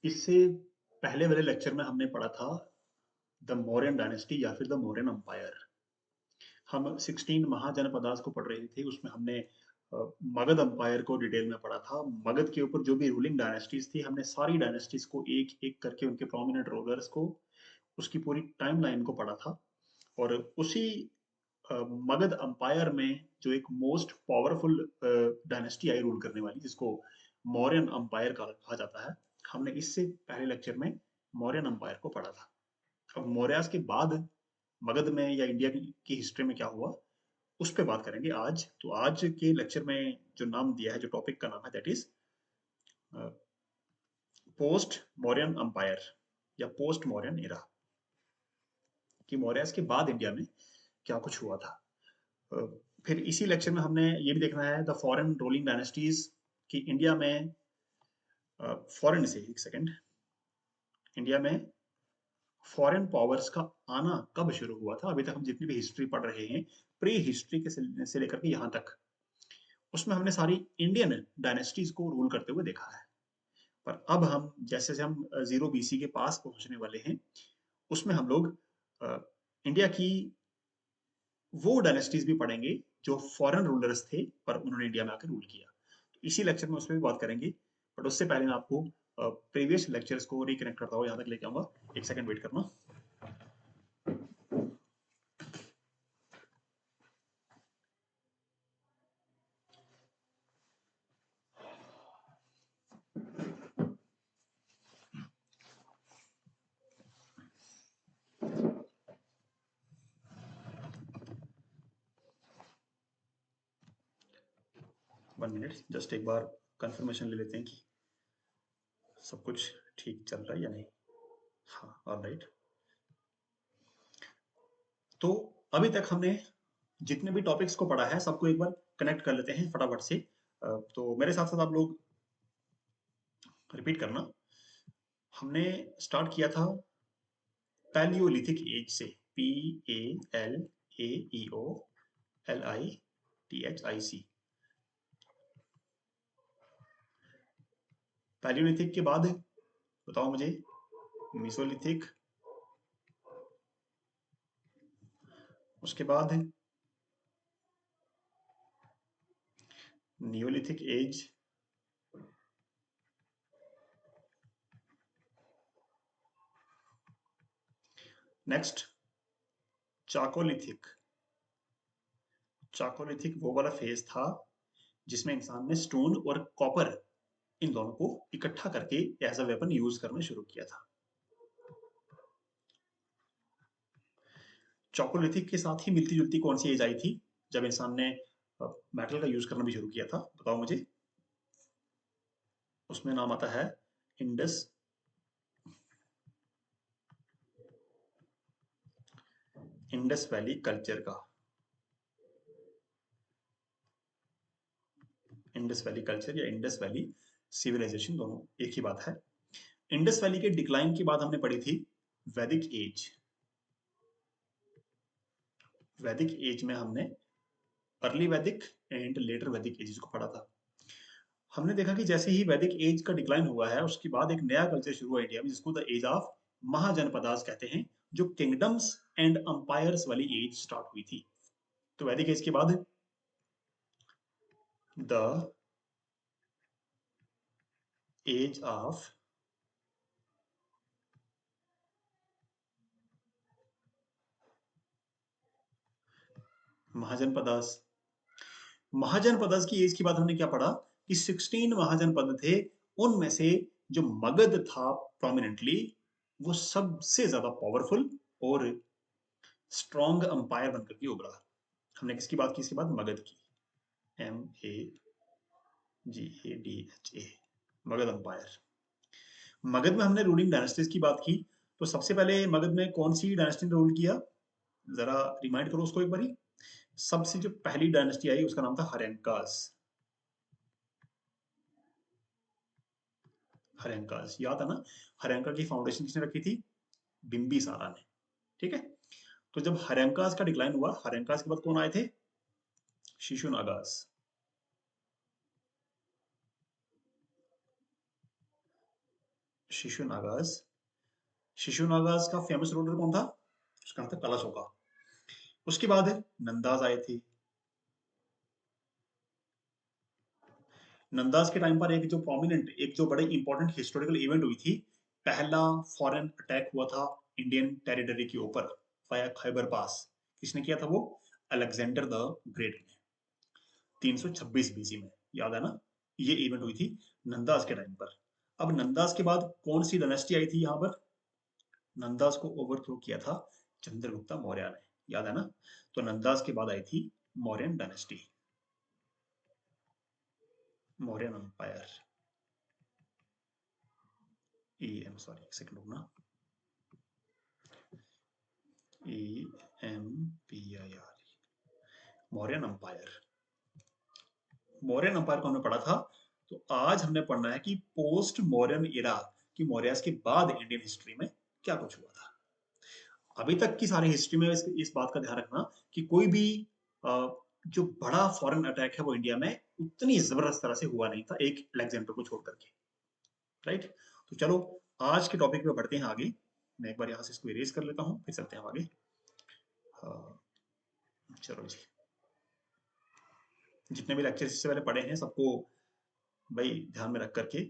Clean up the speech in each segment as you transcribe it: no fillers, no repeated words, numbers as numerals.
इससे पहले वाले लेक्चर में हमने पढ़ा था द मौर्यन डायनेस्टी या फिर द मौर्यन एम्पायर। हम 16 महाजनपदास को पढ़ रहे थे, उसमें हमने मगध एम्पायर को डिटेल में पढ़ा था। मगध के ऊपर जो भी रूलिंग डायनेस्टीज थी, हमने सारी डायनेस्टीज को एक एक करके उनके प्रोमिनेंट रूलर्स को, उसकी पूरी टाइमलाइन को पढ़ा था। और उसी मगध एम्पायर में जो एक most powerful dynasty I rule करने वाली, जिसको मौर्यन एम्पायर कहा जाता है, हमने इससे पहले लेक्चर में मौर्यन एम्पायर को पढ़ा था। अब मौर्यास के बाद मगध में या इंडिया की हिस्ट्री में क्या हुआ, उस पर बात करेंगे आज। तो आज के लेक्चर में जो नाम दिया है, जो टॉपिक का नाम है, that is post Mauryan empire या पोस्ट मौर्यन एरा, कि मौर्यास के बाद इंडिया में क्या कुछ हुआ था। फिर इसी लेक्चर में हमने ये भी देखना है द फॉरेन रूलिंग डायनेस्टीज, कि इंडिया में फॉरेन से एक सेकेंड, इंडिया में फॉरेन पावर्स का आना कब शुरू हुआ था। अभी तक हम जितनी भी हिस्ट्री पढ़ रहे हैं, प्री हिस्ट्री के से लेकर के यहाँ तक, उसमें हमने सारी इंडियन डायनेस्टीज को रूल करते हुए देखा है। पर अब हम जैसे जैसे हम 0 BC के पास पहुंचने वाले हैं, उसमें हम लोग इंडिया की वो डायनेस्टीज भी पढ़ेंगे जो फॉरेन रूलर्स थे पर उन्होंने इंडिया में आकर रूल किया। तो इसी लेक्चर में उसमें भी बात करेंगे। बट उससे पहले मैं आपको प्रीवियस लेक्चर्स को रिकनेक्ट करता हूँ, यहाँ तक लेके आऊंगा। एक सेकंड वेट करना। 1 मिनट, जस्ट एक बार कंफर्मेशन ले लेते हैं कि सब कुछ ठीक चल रहा है या नहीं। हाँ, ऑलराइट। तो अभी तक हमने जितने भी टॉपिक्स को पढ़ा है, सबको एक बार कनेक्ट कर लेते हैं फटाफट से। तो मेरे साथ साथ आप लोग रिपीट करना। हमने स्टार्ट किया था पैलियोलिथिक एज से, PALAEOLITHIC। पैलियोलिथिक के बाद बताओ मुझे मीसोलिथिक, उसके बाद नियोलिथिक एज, नेक्स्ट चाकोलिथिक। चाकोलिथिक वो वाला फेज था जिसमें इंसान ने स्टोन और कॉपर, इन दोनों को इकट्ठा करके एज अ वेपन यूज करना शुरू किया था। चोकोलिथिक के साथ ही मिलती जुलती कौन सी एज आई थी जब इंसान ने मेटल का यूज करना भी शुरू किया था, बताओ मुझे। उसमें नाम आता है इंडस इंडस वैली कल्चर का। इंडस वैली कल्चर या इंडस वैली सिविलाइजेशन, दोनों एक ही बात है। इंडस वैली के डिक्लाइन की बात हमने पढ़ी थी वैदिक एज। वैदिक एज में हमने अर्ली वैदिक एंड लेटर वैदिक एजेस को पढ़ा था। हमने देखा कि जैसे ही वैदिक एज का डिक्लाइन हुआ है, उसके बाद एक नया कल्चर शुरू हुआ इंडिया में, जिसको द एज ऑफ महाजनपदास कहते हैं, जो किंगडम्स एंड अंपायर्स वाली एज स्टार्ट हुई थी। तो वैदिक एज के बाद the age of Mahajanapadas. Mahajanapadas की एज की बात हमने क्या पढ़ा कि 16 महाजनपद थे, उनमें से जो मगध था प्रोमिनेंटली, वो सबसे ज्यादा पावरफुल और स्ट्रॉन्ग अंपायर बनकर के उभरा। हमने किसकी बात की इसके बाद? मगध की, MAGADHA, मगध अंपायर। मगध में हमने रूलिंग डायनेस्टीज की बात की। तो सबसे पहले मगध में कौन सी डायनेस्टी ने रूल किया, जरा रिमाइंड करो उसको एक बारी। सबसे जो पहली डायनेस्टी आई उसका नाम था हर्यंकास। हर्यंकास याद है ना? हर्यंका की फाउंडेशन किसने रखी थी? बिंबिसारा ने। ठीक है। तो जब हर्यंकास का डिक्लाइन हुआ, हर्यंकास के बाद कौन आए थे? शिशुनागास। शिशुनागाज। शिशुनागाज का फेमस रूलर कौन था? उसका नाम था कलाशोका। उसके बाद नंदाज आए थे। नंदाज के टाइम पर एक जो प्रोमिनेंट, एक जो बड़े इंपॉर्टेंट हिस्टोरिकल इवेंट हुई थी, पहला फॉरेन अटैक हुआ था इंडियन टेरिटरी के ऊपर वाया खैबर पास। किसने किया था वो? अलेक्जेंडर द ग्रेट ने, 326 बीसी में। याद है ना? ये इवेंट हुई थी नंदाज के टाइम पर। अब नंदाज के बाद कौन सी डायनेस्टी आई थी यहाँ पर? नंदाज को ओवरथ्रो किया था चंद्रगुप्ता मौर्य ने। याद है ना? तो नंदाज के बाद आई थी Mauryan dynasty, Mauryan umpire. E am sorry, एक सेकंड रुकना। EMPIR, Mauryan umpire. Mauryan umpire को हमने पढ़ा था। तो आज हमने पढ़ना है कि पोस्ट मौर्यन इरा की मौर्यस के बाद इंडियन हिस्ट्री में क्या कुछ हुआ था। अभी तक की सारी हिस्ट्री में इस बात का ध्यान रखना कि कोई भी जो बड़ा फॉरेन अटैक है वो इंडिया में उतनी जबरदस्त तरह से हुआ नहीं था, एक अलेक्जेंडर को छोड़ करके। राइट? तो चलो आज के टॉपिक पे बढ़ते हैं आगे। मैं एक बार यहाँ से इसको इरेज कर लेता हूँ, फिर चलते हैं आगे। चलो जी, जितने भी लेक्चर इससे पहले पढ़े हैं सबको भाई ध्यान में रख करके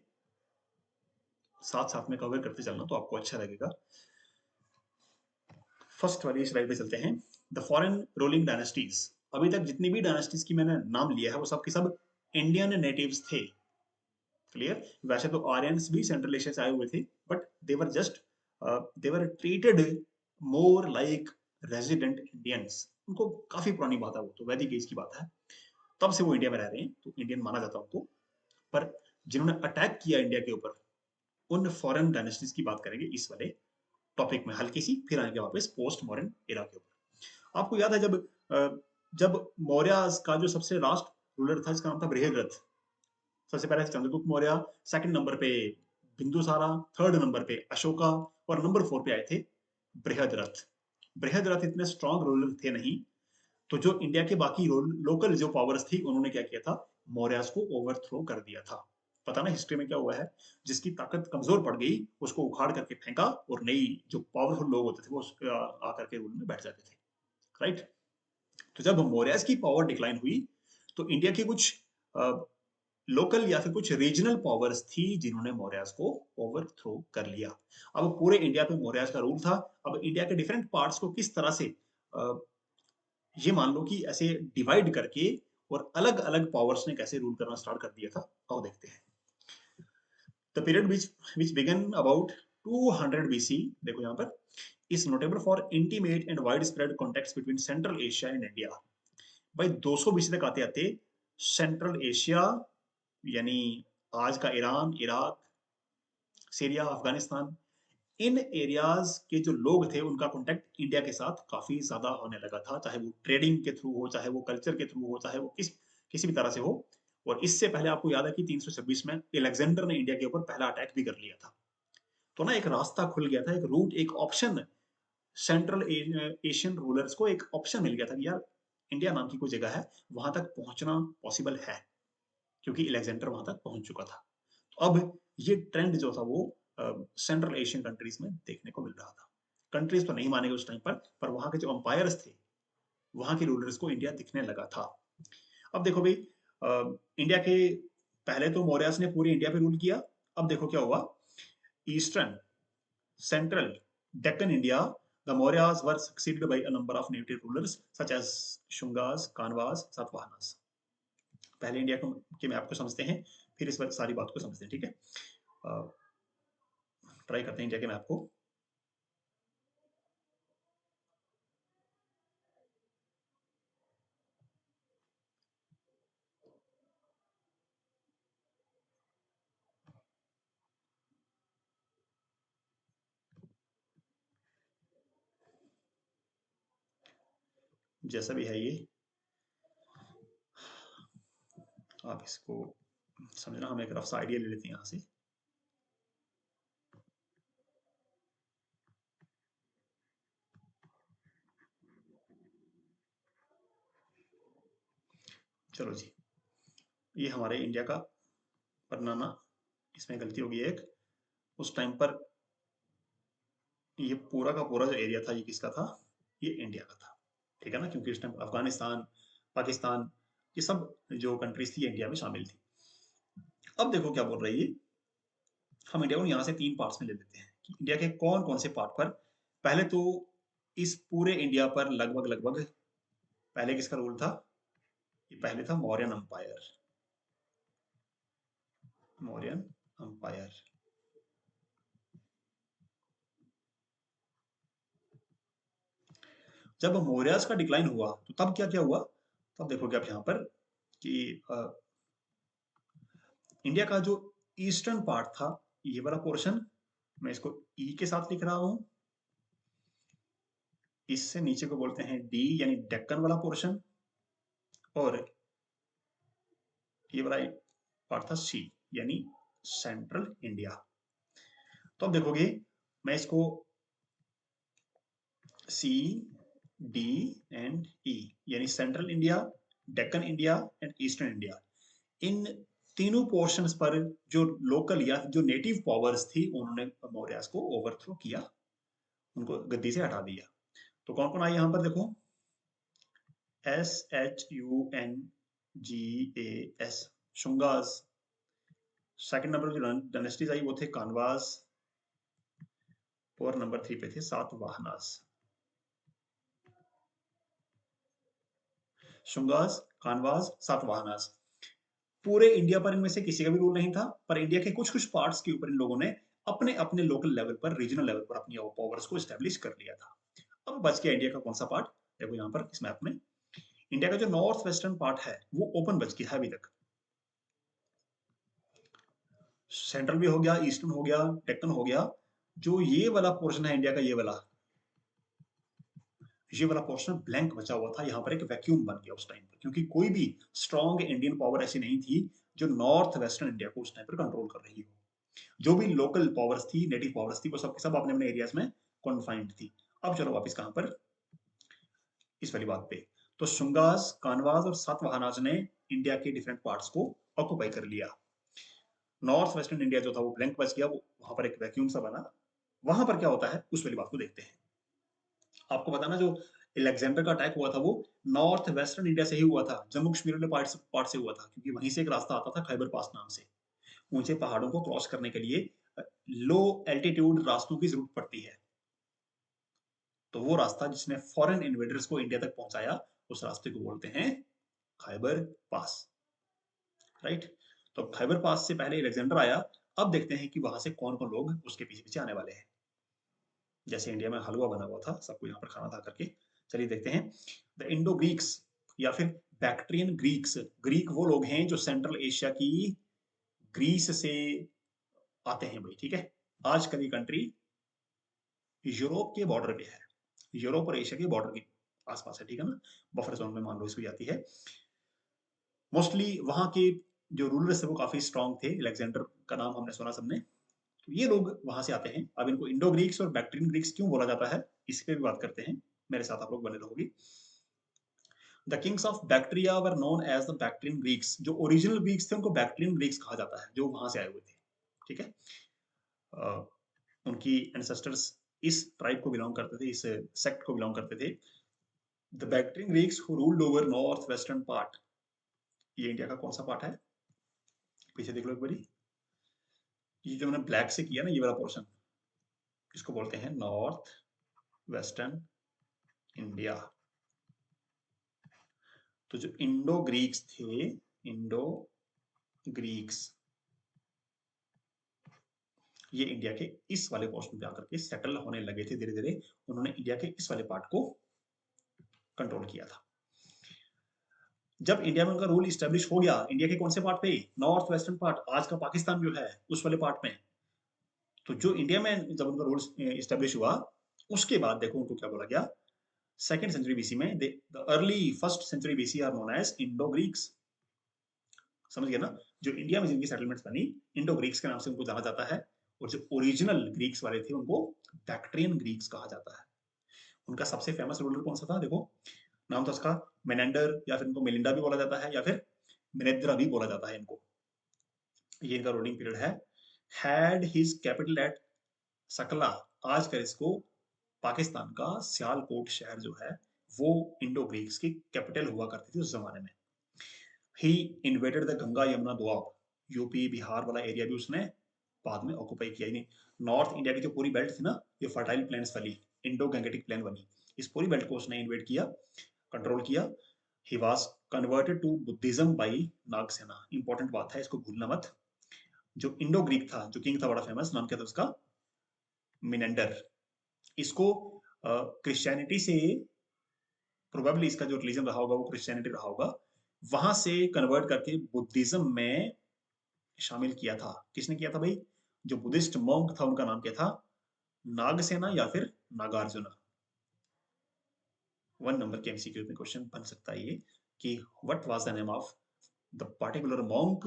साथ साथ में कवर करते चलना, तो आपको अच्छा लगेगा। फर्स्ट वाली स्लाइड पे चलते हैं। The foreign ruling dynasties. अभी तक जितनी भी डायनेस्टीज की मैंने नाम लिया है वो सब के सब इंडियन नेटिव्स थे। क्लियर? वैसे तो आर्यंस भी सेंट्रल एशिया से आए हुए थे, but they were just they were treated more like resident Indians. उनको काफी पुरानी बात है, वो तो वैदिक एज की बात है, तब से वो इंडिया में रह रहे हैं, तो इंडियन माना जाता है उनको। पर जिन्होंने अटैक किया इंडिया के ऊपर, उन फॉरेन डायनेस्टीज की बात करेंगे इस वाले टॉपिक में हल्की सी, फिर आएंगे वापस पोस्ट मॉडर्न एरा के ऊपर। आपको याद है जब मौर्य का जो सबसे लास्ट रूलर था, इसका नाम था बृहद्रथ। सबसे पहले चंद्रगुप्त मौर्य, सेकंड नंबर पे बिंदुसारा, थर्ड नंबर पे अशोका, और नंबर 4 पे आए थे बृहद्रथ। बृहद्रथ इतने स्ट्रॉन्ग रूलर थे नहीं, तो जो इंडिया के बाकी लोकल जो पावर्स थी उन्होंने क्या किया था? मौर्यस को ओवरथ्रो कर दिया था। पता ना हिस्ट्री में क्या हुआ है, जिसकी ताकत कमजोर पड़ गई उसको उखाड़ करके फेंका, और नई जो पावरफुल लोग होते थे वो आकर के रूल में बैठ जाते थे। राइट? तो जब मौर्यस की पावर डिक्लाइन हुई, तो इंडिया की कुछ लोकल या फिर कुछ रीजनल पावर्स थी जिन्होंने मौर्यस को ओवरथ्रो कर लिया। अब पूरे इंडिया पे मौर्यस का रूल था। अब इंडिया के डिफरेंट पार्ट्स को किस तरह से ये मान लो कि ऐसे डिवाइड करके और अलग अलग पावर्स ने कैसे रूल करना स्टार्ट कर दिया था, आओ देखते हैं। The period which began about 200 BC, देखो यहाँ पर, is notable for intimate and widespread contacts between Central Asia and India। भाई 200 बीसी तक आते आते सेंट्रल एशिया, यानी आज का ईरान, इराक, सीरिया, अफगानिस्तान, इन एरियाज के जो लोग थे उनका कांटेक्ट इंडिया के साथ काफी ज्यादा होने लगा था, चाहे वो ट्रेडिंग के थ्रू हो, चाहे वो कल्चर के थ्रू हो, चाहे वो किसी भी तरह से हो। और इससे पहले आपको याद है कि 326 में अलेक्जेंडर ने इंडिया के ऊपर पहला अटैक भी कर लिया था। तो ना एक रास्ता खुल गया था, एक रूट, एक ऑप्शन, सेंट्रल एशियन रूलर्स को एक ऑप्शन मिल गया था कि यार इंडिया नाम की कोई जगह है, वहां तक पहुंचना पॉसिबल है, क्योंकि अलेक्जेंडर वहां तक पहुंच चुका था। तो अब ये ट्रेंड जो था वो सेंट्रल एशियन कंट्रीज में देखने को मिल रहा था। कंट्रीज तो नहीं मानेंगे उस टाइम पर वहां के जो अंपायर्स थे, वहां के रूलर्स को इंडिया दिखने लगा था। अब देखो भाई, इंडिया के पहले तो मौर्यस ने पूरी इंडिया पे रूल किया। अब देखो क्या हुआ, eastern, central, Deccan India, the Mauryas were succeeded by a number of native rulers such as Shungas, Kanvas, Satavahanas। पहले इंडिया के मैप को समझते हैं, फिर इस सारी बात को समझते हैं, ठीक है? ट्राई करते हैं इंडिया के मैप को। जैसा भी है ये, आप इसको समझना, हम एक रफ सा आइडिया ले लेते हैं यहाँ से। चलो जी, ये हमारे इंडिया का बनाना, इसमें गलती होगी एक, उस टाइम पर ये पूरा का पूरा जो एरिया था ये किसका था? ये इंडिया का था, ठीक है ना, क्योंकि उस टाइम अफगानिस्तान, पाकिस्तान, ये सब जो कंट्रीज थी इंडिया में शामिल थी। अब देखो क्या बोल रही है, हम इंडिया को यहाँ से 3 पार्ट्स में ले लेते हैं कि इंडिया के कौन कौन से पार्ट पर, पहले तो इस पूरे इंडिया पर लगभग लगभग पहले किसका रूल था? ये पहले था मौर्यन अंपायर। मौर्यन अंपायर। जब मौर्यस का डिक्लाइन हुआ तो तब क्या क्या हुआ? तब देखोगे आप यहाँ पर कि इंडिया का जो ईस्टर्न पार्ट था, ये वाला पोर्शन, मैं इसको ई के साथ लिख रहा हूं, इससे नीचे को बोलते हैं डी, यानी डेक्कन वाला पोर्शन, और ये वाला पार्ट था सी, यानी सेंट्रल इंडिया। तो अब देखोगे मैं इसको सी, डी एंड ई, यानी central India, Deccan India and eastern India, इन तीनों पोर्शंस पर जो लोकल या जो नेटिव पावर्स थी उन्होंने मौर्यस को ओवरथ्रो किया, उनको गद्दी से हटा दिया। तो कौन कौन आए यहाँ पर देखो, SHUNGAS, शुंगास। सेकंड नंबर जो डायनेस्टीज आई वो थे कानवास, और नंबर 3 पे थे सातवाहनास। शुंगास, कानवास, सातवाहनास। पूरे इंडिया पर इनमें से किसी का भी रूल नहीं था, पर इंडिया के कुछ कुछ पार्ट्स के ऊपर इन लोगों ने अपने अपने लोकल लेवल पर, रीजनल लेवल पर अपनी पावर्स को एस्टेब्लिश कर लिया था। अब बच गया इंडिया का कौन सा पार्ट? देखो यहाँ पर इस मैप में इंडिया का जो नॉर्थ वेस्टर्न पार्ट है वो ओपन बच गया है अभी तक। सेंट्रल भी हो गया, ईस्टर्न हो गया, डेक्कन हो गया। जो ये वाला पोर्शन है इंडिया का, ये वाला पोर्शन ब्लैंक बचा हुआ था, यहाँ पर एक वैक्यूम बन गया उस टाइम पर, क्योंकि कोई भी स्ट्रॉन्ग इंडियन पावर ऐसी नहीं थी जो नॉर्थ वेस्टर्न इंडिया को उस टाइम पर कंट्रोल कर रही हो। जो भी लोकल पावर्स थी, नेटिव पावर्स थी, वो सब सब अपने अपने एरियाज में कॉन्फाइंड थी। अब चलो वापस कहां पर, इस वाली बात पे। तो शुंगास, कानवास और सातवाहनास ने इंडिया के डिफरेंट पार्ट्स को ऑक्युपाई कर लिया। नॉर्थ वेस्टर्न इंडिया जो था वो ब्लैंक बच गया, वो वहां पर एक वैक्यूम सा बना। वहां पर क्या होता है उस वाली बात को देखते हैं। आपको पता ना, जो अलेक्जेंडर का अटैक हुआ था वो नॉर्थ वेस्टर्न इंडिया से ही हुआ था, जम्मू कश्मीर वाले पार्ट से हुआ था, क्योंकि वहीं से एक रास्ता आता था खैबर पास नाम से। ऊंचे पहाड़ों को क्रॉस करने के लिए लो एल्टीट्यूड रास्तों की जरूरत पड़ती है। तो वो रास्ता जिसने फॉरेन इन्वेडर्स को इंडिया तक पहुंचाया, उस रास्ते को बोलते हैं खैबर पास, राइट। तो खैबर पास से पहले अलेक्जेंडर आया। अब देखते हैं कि वहां से कौन कौन लोग उसके पीछे पीछे आने वाले हैं। जैसे इंडिया में हलवा बना हुआ था, सबको यहाँ पर खाना था करके। चलिए देखते हैं। द इंडो ग्रीक्स या फिर बैक्ट्रियन ग्रीक्स, ग्रीक वो लोग हैं जो सेंट्रल एशिया की ग्रीस से आते हैं भाई, ठीक है। आजकल ये कंट्री यूरोप के बॉर्डर पे है, यूरोप और एशिया के बॉर्डर के आसपास है, ठीक है ना, बफर जोन में मान लो इसको जाती है। मोस्टली वहां के जो रूलर्स थे वो काफी स्ट्रांग थे, अलेक्जेंडर का नाम हमने सुना सबने। तो ये लोग वहां से आते हैं। अब इनको इंडो ग्रीक्स और बैक्ट्रियन ग्रीक्स क्यों बोला जाता है, इस पे भी बात करते हैं, मेरे साथ आप लोग बने रहोगे। The kings of Bactria were known as the Bactrian Greeks, जो ओरिजिनल ग्रीक्स थे उनको बैक्ट्रियन ग्रीक्स कहा जाता है, जो वहां से आए हुए थे, ठीक है। उनकी एंसेस्टर्स इस ट्राइब को बिलोंग करते थे, इस सेक्ट को बिलोंग करते थे। The Bactrian Greeks who ruled over north western part, ये इंडिया का कौन सा पार्ट है, पीछे देख लो एक बारी। ये जो मैंने ब्लैक से किया ना, ये वाला पोर्शन, इसको बोलते हैं नॉर्थ वेस्टर्न इंडिया। तो जो इंडो ग्रीक्स थे, इंडो ग्रीक्स, ये इंडिया के इस वाले पोर्शन पे आकर के सेटल होने लगे थे धीरे धीरे। उन्होंने इंडिया के इस वाले पार्ट को कंट्रोल किया था। जब इंडिया में उनका रूल स्टेब्लिश हो गया, इंडिया के कौन से पार्ट पे, नॉर्थ वेस्टर्न पार्ट, आज का पाकिस्तान जो है उस वाले पार्ट में। तो जो इंडिया में जब उनका रूल स्टेब्लिश हुआ, उसके बाद देखो उनको क्या बोला गया, सेकेंड सेंचुरी बीसी में, the early first century BC are known as Indo Greeks. समझ गए ना, जो इंडिया में जिनकी सेटलमेंट्स बनी, इंडो ग्रीक्स के नाम से उनको जाना जाता है। और जो ओरिजिनल ग्रीक्स वाले थे उनको बैक्ट्रियन ग्रीक्स कहा जाता है। उनका सबसे फेमस रूलर कौन सा था देखो, नाम था उसका मेनेंडर, या फिर इनको मिलिंडा भी बोला जाता है, या फिर मिनेद्रा भी बोला जाता है इनको। ये इनका रूलिंग पीरियड है हैड हिज कैपिटल एट सकला। आज कर इसको पाकिस्तान का सियालकोट शहर जो है वो इंडो ग्रीक्स की कैपिटल हुआ करती थी उस जमाने में। He invaded the Ganga Yamuna Doab. UP Bihar वाला एरिया भी उसने बाद में ऑक्युपाई किया। नहीं, नॉर्थ इंडिया की जो पूरी बेल्ट थी ना, ये फर्टाइल प्लेन्स वाली इंडो गैंगेटिक प्लेन बनी, इस पूरी बेल्ट को उसने इन्वेड किया, कंट्रोल किया। He was converted to Buddhism by Nagasena. Important बात है, इसको भूलना मत। जो इंडो ग्रीक था, जो किंग था बड़ा फेमस, नाम क्या था उसका? मिनेंडर। इसको क्रिश्चियनिटी से, प्रोबेबली इसका जो रिलीजन रहा होगा वो क्रिश्चियनिटी रहा होगा, वहां से कन्वर्ट करके बुद्धिज्म में शामिल किया था। किसने किया था भाई? जो बुद्धिस्ट मॉन्क था उनका नाम क्या था? नागसेना या फिर नागार्जुना। 1 नंबर के एमसीक्यू में क्वेश्चन बन सकता है ये कि what was the name of the particular monk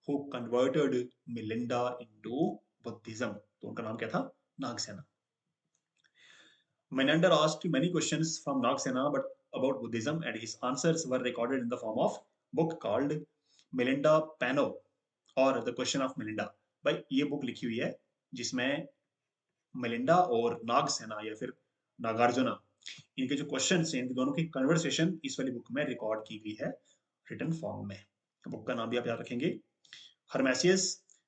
who converted Melinda into Buddhism. तो उनका नाम क्या था? Nagasena. Menander asked many questions from Nagsena but about Buddhism, and his answers were recorded in the form of book called Melinda Pano और The Question of Melinda। भाई ये book लिखी हुई है जिसमें मिलिंडा और नागसेना या फिर नागार्जुना, इनके जो क्वेश्चन हैं, इनके दोनों की कन्वर्सेशन इस वाली बुक में रिकॉर्ड की गई है रिटन फॉर्म में। बुक का नाम भी आप याद रखेंगे। Hermesius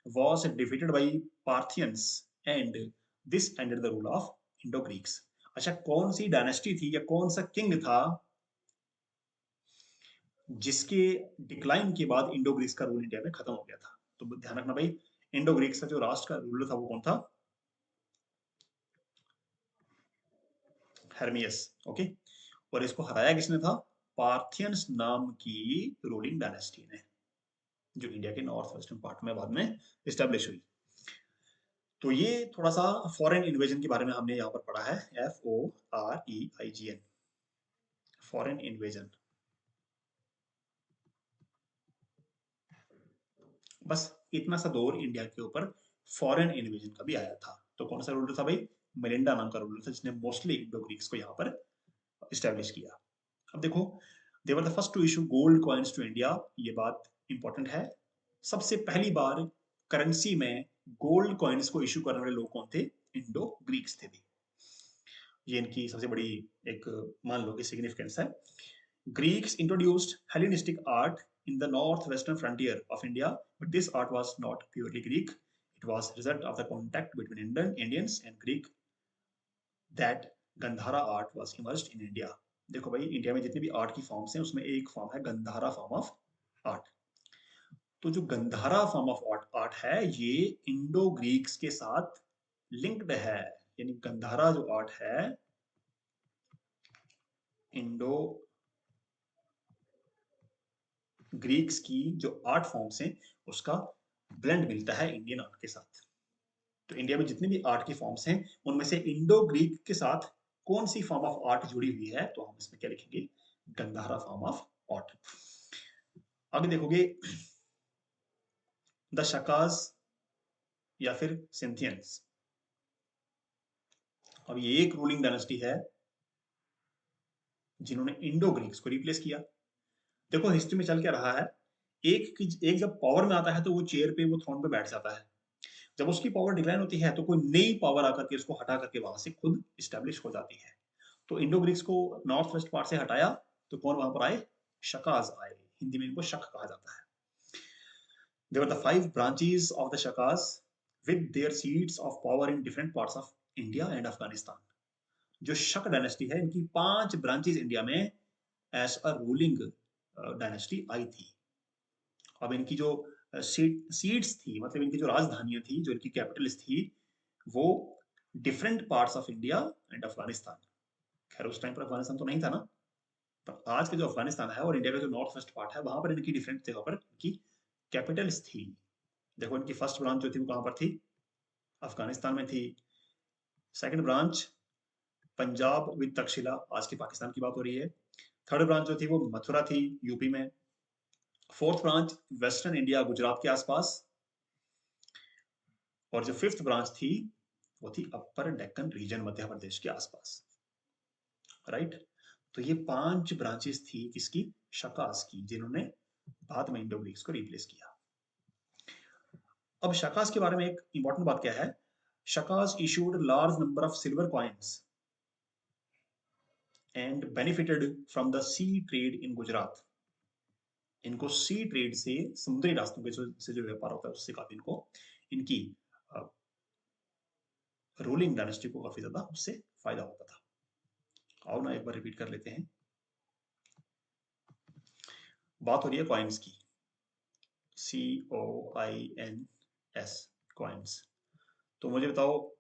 was defeated by Parthians and this ended the rule of Indo-Greeks। अच्छा, कौन सी डायनेस्टी थी या कौन सा किंग था जिसके डिक्लाइन के बाद इंडो ग्रीक्स का रूल इंडिया में खत्म हो गया था? तो ध्यान रखना भाई, इंडो ग्रीक्स का जो राष्ट्र का रूलर था वो कौन था? हेर्मियस। ओके। और इसको हराया किसने था? पार्थियंस नाम की रूलिंग डायनेस्टी ने, जो इंडिया के नॉर्थ वेस्टर्न पार्ट में बाद में इस्टेब्लिश हुई। तो ये थोड़ा सा फॉरेन इन्वेजन के बारे में हमने यहाँ पर पढ़ा है, FOREIGN, फॉरेन इन्वेजन। बस इतना सा दौर इंडिया के ऊपर फॉरेन इन्वेजन का भी आया था। तो कौन सा रूलर था भाई? मिलिंडा नाम का रूलर था जिसने मोस्टली इंडो ग्रीक्स को यहाँ पर इस्टेब्लिश किया। अब देखो, they were the first to issue gold coins to India. ये बात इंपॉर्टेंट है। सबसे पहली बार करेंसी में गोल्ड कॉइन्स को इशू करने वाले लोग कौन थे? इंडो ग्रीक्स थे भी। ये इनकी सबसे बड़ी एक मान लो कि सिग्निफिकेंस है। Greeks introduced Hellenistic art in the northwestern frontier of India, but this art was not purely Greek. It was a result of the contact between Indians and Greek that Gandhara art was emerged in India। देखो भाई, India में जितनी भी art की forms हैं उसमें एक form है गंधारा फॉर्म ऑफ आर्ट। तो जो गंधारा फॉर्म ऑफ आर्ट है ये इंडो ग्रीक्स के साथ लिंक्ड है। यानी गंधारा जो आर्ट है, इंडो ग्रीक्स की जो आर्ट फॉर्म्स हैं उसका ब्लेंड मिलता है इंडियन आर्ट के साथ। तो इंडिया में जितनी भी आर्ट की फॉर्म्स हैं उनमें से इंडो ग्रीक के साथ कौन सी फॉर्म ऑफ आर्ट जुड़ी हुई है? तो हम इसमें क्या लिखेंगे? Gandhara form of art. आगे देखोगे द शकाज या फिर सिंथियंस। अब ये एक रूलिंग डायनेस्टी है जिन्होंने इंडो ग्रीक्स को रिप्लेस किया। देखो हिस्ट्री में चल क्या रहा है, एक जब पावर में आता है तो वो चेयर पे, वो थ्रोन पे बैठ जाता है। जब उसकी पावर डिक्लाइन होती है तो कोई नई पावर आकर के उसको हटा करके वहां से खुद स्टैब्लिश हो जाती है। तो इंडो ग्रीक्स को नॉर्थ वेस्ट पार्ट से हटाया तो कौन वहां पर आए? शकाज आए। हिंदी में इनको शक कहा जाता है। There were the 5 branches of the Shakas with their seats of power in different parts of India and Afghanistan। जो शक डायनेस्टी है इनकी 5 ब्रांचेस इंडिया में एज अ रूलिंग डायनेस्टी आई थी। अब इनकी जो सीट्स थी, मतलब इनकी जो राजधानियां थी, जो इनकी कैपिटल्स थी, वो different parts of India and Afghanistan. खैर उस टाइम पर अफगानिस्तान तो नहीं था ना, पर आज का जो अफगानिस्तान है और इंडिया का जो नॉर्थ वेस्ट पार्ट है वहां पर इनकी डिफरेंट जगह पर इनकी कैपिटल्स थी। देखो इनकी फर्स्ट ब्रांच जो थी वो कहां पर थी? अफगानिस्तान में थी। Second branch Punjab with Takshashila, आज के पाकिस्तान की बात हो रही है। थर्ड ब्रांच जो थी वो मथुरा थी, यूपी में। Fourth branch western India, Gujarat के आसपास। और जो फिफ्थ ब्रांच थी वो थी अपर डेक्कन रीजन, मध्य प्रदेश के आसपास। राइट। तो ये 5 ब्रांचेस थी किसकी? शकास की, जिन्होंने बाद में इंडो ग्रीक्स को रिप्लेस किया। अब शकास के बारे में एक इंपॉर्टेंट बात क्या है, Shakas issued large number of silver coins and benefited from the sea trade in Gujarat. इनको सी ट्रेड से, समुद्री रास्तों के से जो व्यापार होता है उससे काफी इनको, इनकी रूलिंग डायनेस्टी को काफी ज्यादा उससे फायदा होता था। आओ ना एक बार रिपीट कर लेते हैं। बात हो रही है कॉइन्स की, COINS, कॉइन्स। तो मुझे बताओ,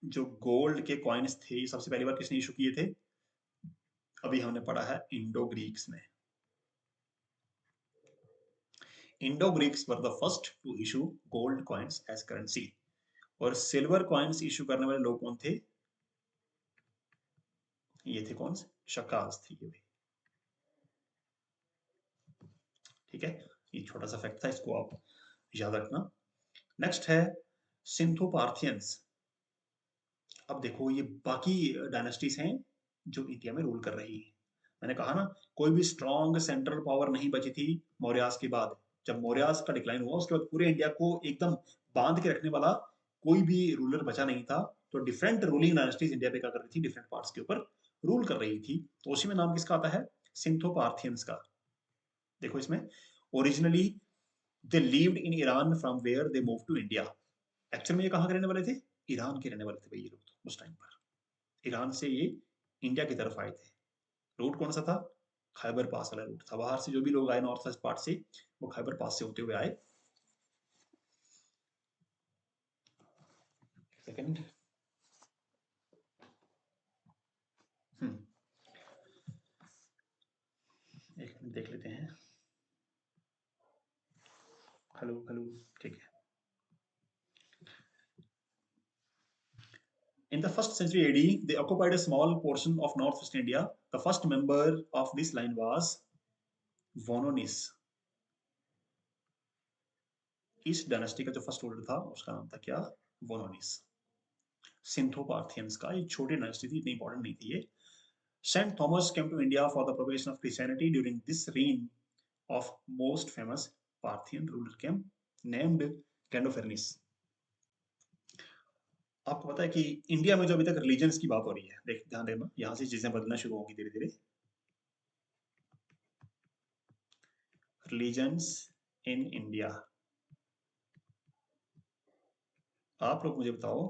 जो गोल्ड के कॉइन्स थे सबसे पहली बार किसने इशू किए थे? अभी हमने पढ़ा है इंडो ग्रीक्स ने। Indo Greeks were the first to issue gold coins as currency. और सिल्वर कॉइन्स इशू करने वाले लोग कौन थे? ये थे कौन? शकास थे ये भी। ठीक है, ये छोटा सा फैक्ट था, इसको आप याद रखना। नेक्स्ट है सिंथोपार्थियंस। अब देखो ये बाकी डायनेस्टीज हैं जो इंडिया में रूल कर रही है। मैंने कहा ना, कोई भी स्ट्रॉन्ग सेंट्रल पावर नहीं बची थी मौर्यास के बाद। जब मौर्यास का डिक्लाइन हुआ उसके बाद पूरे इंडिया को एकदम बांध के रखने वाला कोई भी रूलर बचा नहीं था। तो डिफरेंट रूलिंग डायनेस्टीज इंडिया पे क्या कर रही थी, डिफरेंट पार्ट्स के ऊपर रूल कर रही थी। तो उसी में नाम किसका आता है? सिंथोपार्थियंस का। देखो इसमें, originally they lived in Iran from where they move to India. Actual में ये कहाँ के रहने वाले थे? ईरान के रहने वाले थे भाई ये लोग तो उस टाइम पर। ईरान से ये इंडिया की तरफ आए थे। रूट कौन सा था? खैबर पास वाला रूट था। बाहर से जो भी लोग आए नॉर्थ वेस्ट पार्ट से, वो खैबर पास से होते हुए आए। सेकंड। एक मिनट देख लेते हैं। हेलो हेलो, ठीक है। In the first century AD, they occupied a small portion of northwest India. The first member of this line was Vononis. इस डायनेस्टी का जो फर्स्ट रूलर था उसका नाम था क्या? वोनोनिस। सिंथोपार्थियंस का, एक छोटी डायनेस्टी थी, इतनी इंपॉर्टेंट नहीं थी ये। Saint Thomas came to India for the propagation of Christianity during this reign of most famous Parthian ruler came named Gandophernes। आपको पता है कि इंडिया में जो अभी तक रिलीजन्स की बात हो रही है, देख ध्यान देना, यहां से चीजें बदलना शुरू होंगी धीरे धीरे। रिलीजन्स इन इंडिया, आप लोग मुझे बताओ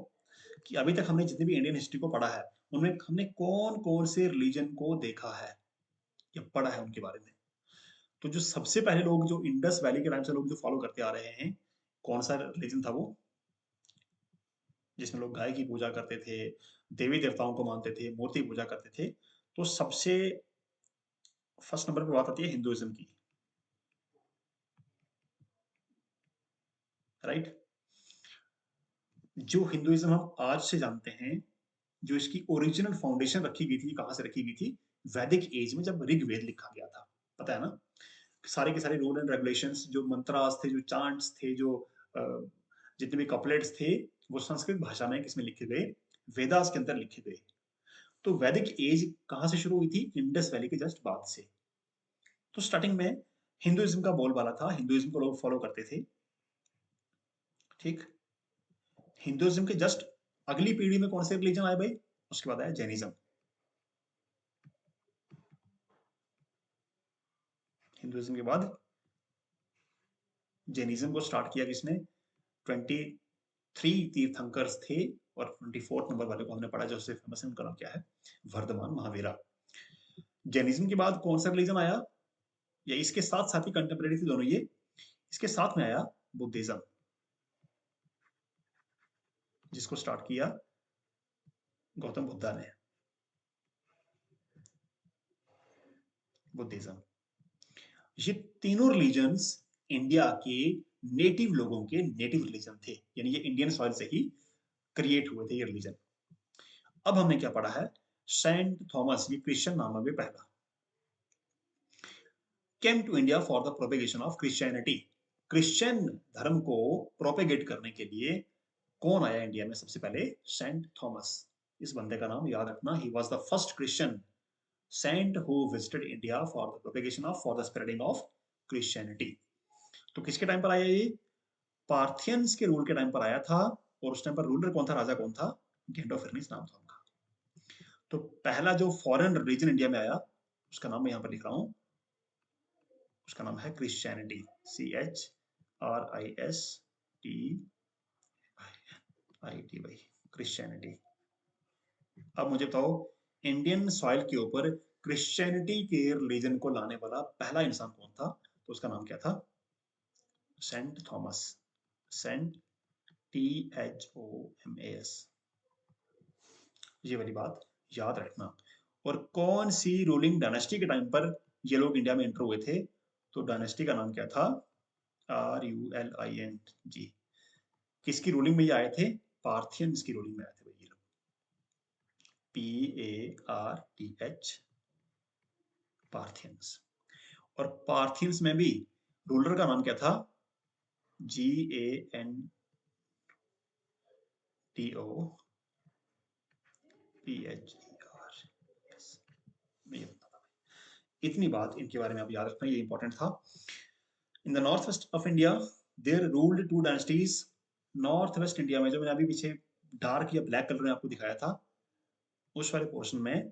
कि अभी तक हमने जितनी भी इंडियन हिस्ट्री को पढ़ा है उनमें हमने कौन कौन से रिलीजन को देखा है या पढ़ा है उनके बारे में। तो जो सबसे पहले लोग, जो इंडस वैली के टाइम से लोग जो फॉलो करते आ रहे हैं, कौन सा रिलीजन था वो? जिसमें लोग गाय की पूजा करते थे, देवी देवताओं को मानते थे, मूर्ति पूजा करते थे। तो सबसे फर्स्ट नंबर पे बात आती है हिंदुइज्म की, राइट। जो हिंदुइज्म हम आज से जानते हैं, जो इसकी ओरिजिनल फाउंडेशन रखी गई थी, कहां से रखी गई थी? वैदिक एज में, जब ऋग्वेद लिखा गया था। पता है ना, सारे के सारे रूल एंड रेगुलेशंस, जो मंत्रास थे, जो चांट्स थे, जो जितने भी कपलेट्स थे, वो संस्कृत भाषा में किसमें लिखे गए? वेदास के अंदर लिखे गए। तो वैदिक एज कहां से शुरू हुई थी? इंडस वैली के जस्ट बाद से। तो स्टार्टिंग में हिंदुइज्म का बोलबाला था, हिंदुइज्म को लोग फॉलो करते थे। ठीक, हिंदुइज्म के जस्ट अगली पीढ़ी में कौन से रिलीजन आए भाई? उसके बाद आया जैनिज्म। हिंदुइज्म के बाद जैनिज्म को स्टार्ट किया किसने? 23 तीर्थंकर्स थे, और 24th नंबर वाले को हमने पढ़ा, जो सबसे फेमस है, उनका नाम क्या है? वर्धमान महावीरा। जैनिज्म के बाद कौन सा रिलीजन आया, या इसके साथ साथ ही कंटेम्परेरी थे दोनों ये, इसके साथ में आया बुद्धिज्म, जिसको स्टार्ट किया गौतम बुद्धा ने। बुद्धिज्म, ये तीनों रिलीजन्स इंडिया के नेटिव लोगों के नेटिव रिलीजन थे, यानी ये इंडियन सॉइल से ही क्रिएट हुए थे ये रिलीजन। अब हमने क्या पढ़ा है? सेंट थॉमस, ये क्रिश्चियन नाम है पहला, came to India for the propagation of Christianity. Christian धर्म को प्रोपेगेट करने के लिए कौन आया इंडिया में सबसे पहले? Saint Thomas. इस बंदे का नाम याद रखना, he was the first Christian saint who visited India for the propagation of, for the spreading of Christianity. तो किसके टाइम पर आया ये? पार्थियंस के रूल के टाइम पर आया था, और उस टाइम पर रूलर कौन था, राजा कौन था, गेंडोफिरनिस नाम था उनका। तो पहला जो फॉरेन रिलीजन इंडिया में आया, उसका नाम मैं यहाँ पर लिख रहा हूँ, उसका नाम है क्रिश्चियनिटी, CHRISTINITY, क्रिश्चियनिटी। अब मुझे बताओ, इंडियन सॉइल के ऊपर क्रिश्चियनिटी के रिलीजन को लाने वाला पहला इंसान कौन था? तो उसका नाम क्या था? Saint Thomas, Saint THOMAS। ये वाली बात याद रखना। और कौन सी रूलिंग डायनेस्टी के टाइम पर ये लोग इंडिया में एंटर हुए थे? तो डायनेस्टी का नाम क्या था? RULING। किसकी रूलिंग में ये आए थे? पार्थियंस की रूलिंग में आए थे भाई ये लोग, PARTH, पार्थियंस। और पार्थियंस में भी रूलर का नाम क्या था? GANTOPHER। इतनी बात इनके बारे में आप याद रखना, ये इंपॉर्टेंट था। In the north west of India there ruled two dynasties. North west India में, जो मैंने अभी पीछे डार्क या ब्लैक कलर में आपको दिखाया था, उस वाले पोर्शन में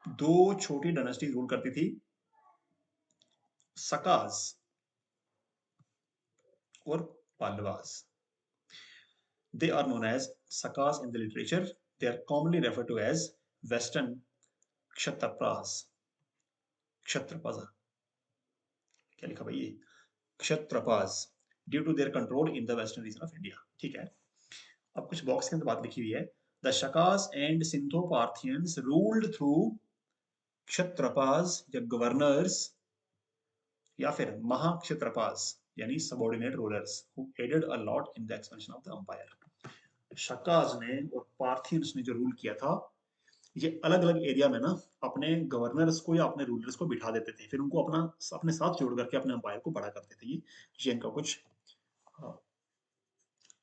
दो छोटी डायनेस्टीज रूल करती थी, सकाज और Pandavas. They are known as Sakas in the literature. They are commonly referred to as Western Kshatrapas। Kshatrapas, क्या लिखा भाई ये? Kshatrapas, due to their control in the western region of India। ठीक है, अब कुछ बॉक्स के अंदर बात लिखी हुई है। The Shakas and Sindho-Parthians ruled through Kshatrapas या गवर्नर्स, या फिर महाक्षत्रपास यानी subordinate rulers, who aided a lot in the expansion of the empire। शकाज ने और पार्थियंस ने जो रूल किया था, ये अलग अलग एरिया में ना अपने गवर्नर्स को या अपने रूलर्स को बिठा देते थे, फिर उनको अपने साथ जोड़ करके अपने एम्पायर को बड़ा करते थे। ये इनका कुछ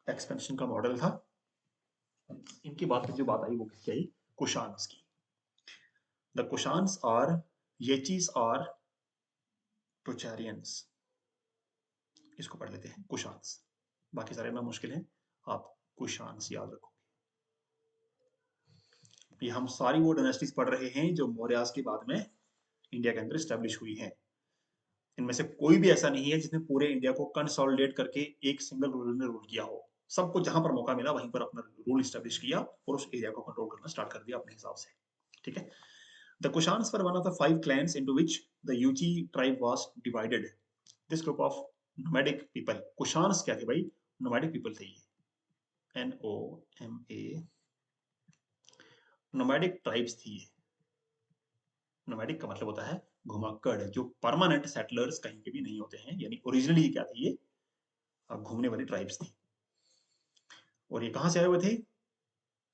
एक्सपेंशन का मॉडल था। इनकी बात की जो बात आई वो किसकी आई? कुशान्स की। The Kushans are Yuezhi are Tocharians. इसको पढ़ लेते हैं, कुशान्स। बाकी सारे नाम मुश्किल हैं, आप कुशान्स याद रखो। ये हम सारी वो डायनेस्टीज पढ़ रहे हैं जो मौर्यास के बाद में इंडिया के अंदर स्टैब्लिश हुई है। इनमें से कोई भी ऐसा नहीं है जिसने पूरे इंडिया को कंसोलिडेट करके एक सिंगल रूलर ने रूल किया हो। सबको जहां पर मौका मिला वहीं पर अपना रूल स्टैब्लिश किया और उस एरिया को कंट्रोल करना स्टार्ट कर दिया अपने हिसाब से। ठीक है, the Kushans were one of the 5 clans into which the Yuchi tribe was divided। This group of nomadic people, Kushans क्या थे भाई? nomadic people थे ये, NOMA, nomadic tribes थी ये। nomadic का मतलब होता है घुमक्कड़, जो परमानेंट सेटलर्स कहीं के भी नहीं होते हैं, यानी ओरिजिनली क्या थी ये? घूमने वाली ट्राइब्स थी। और ये कहां से आए हुए थे?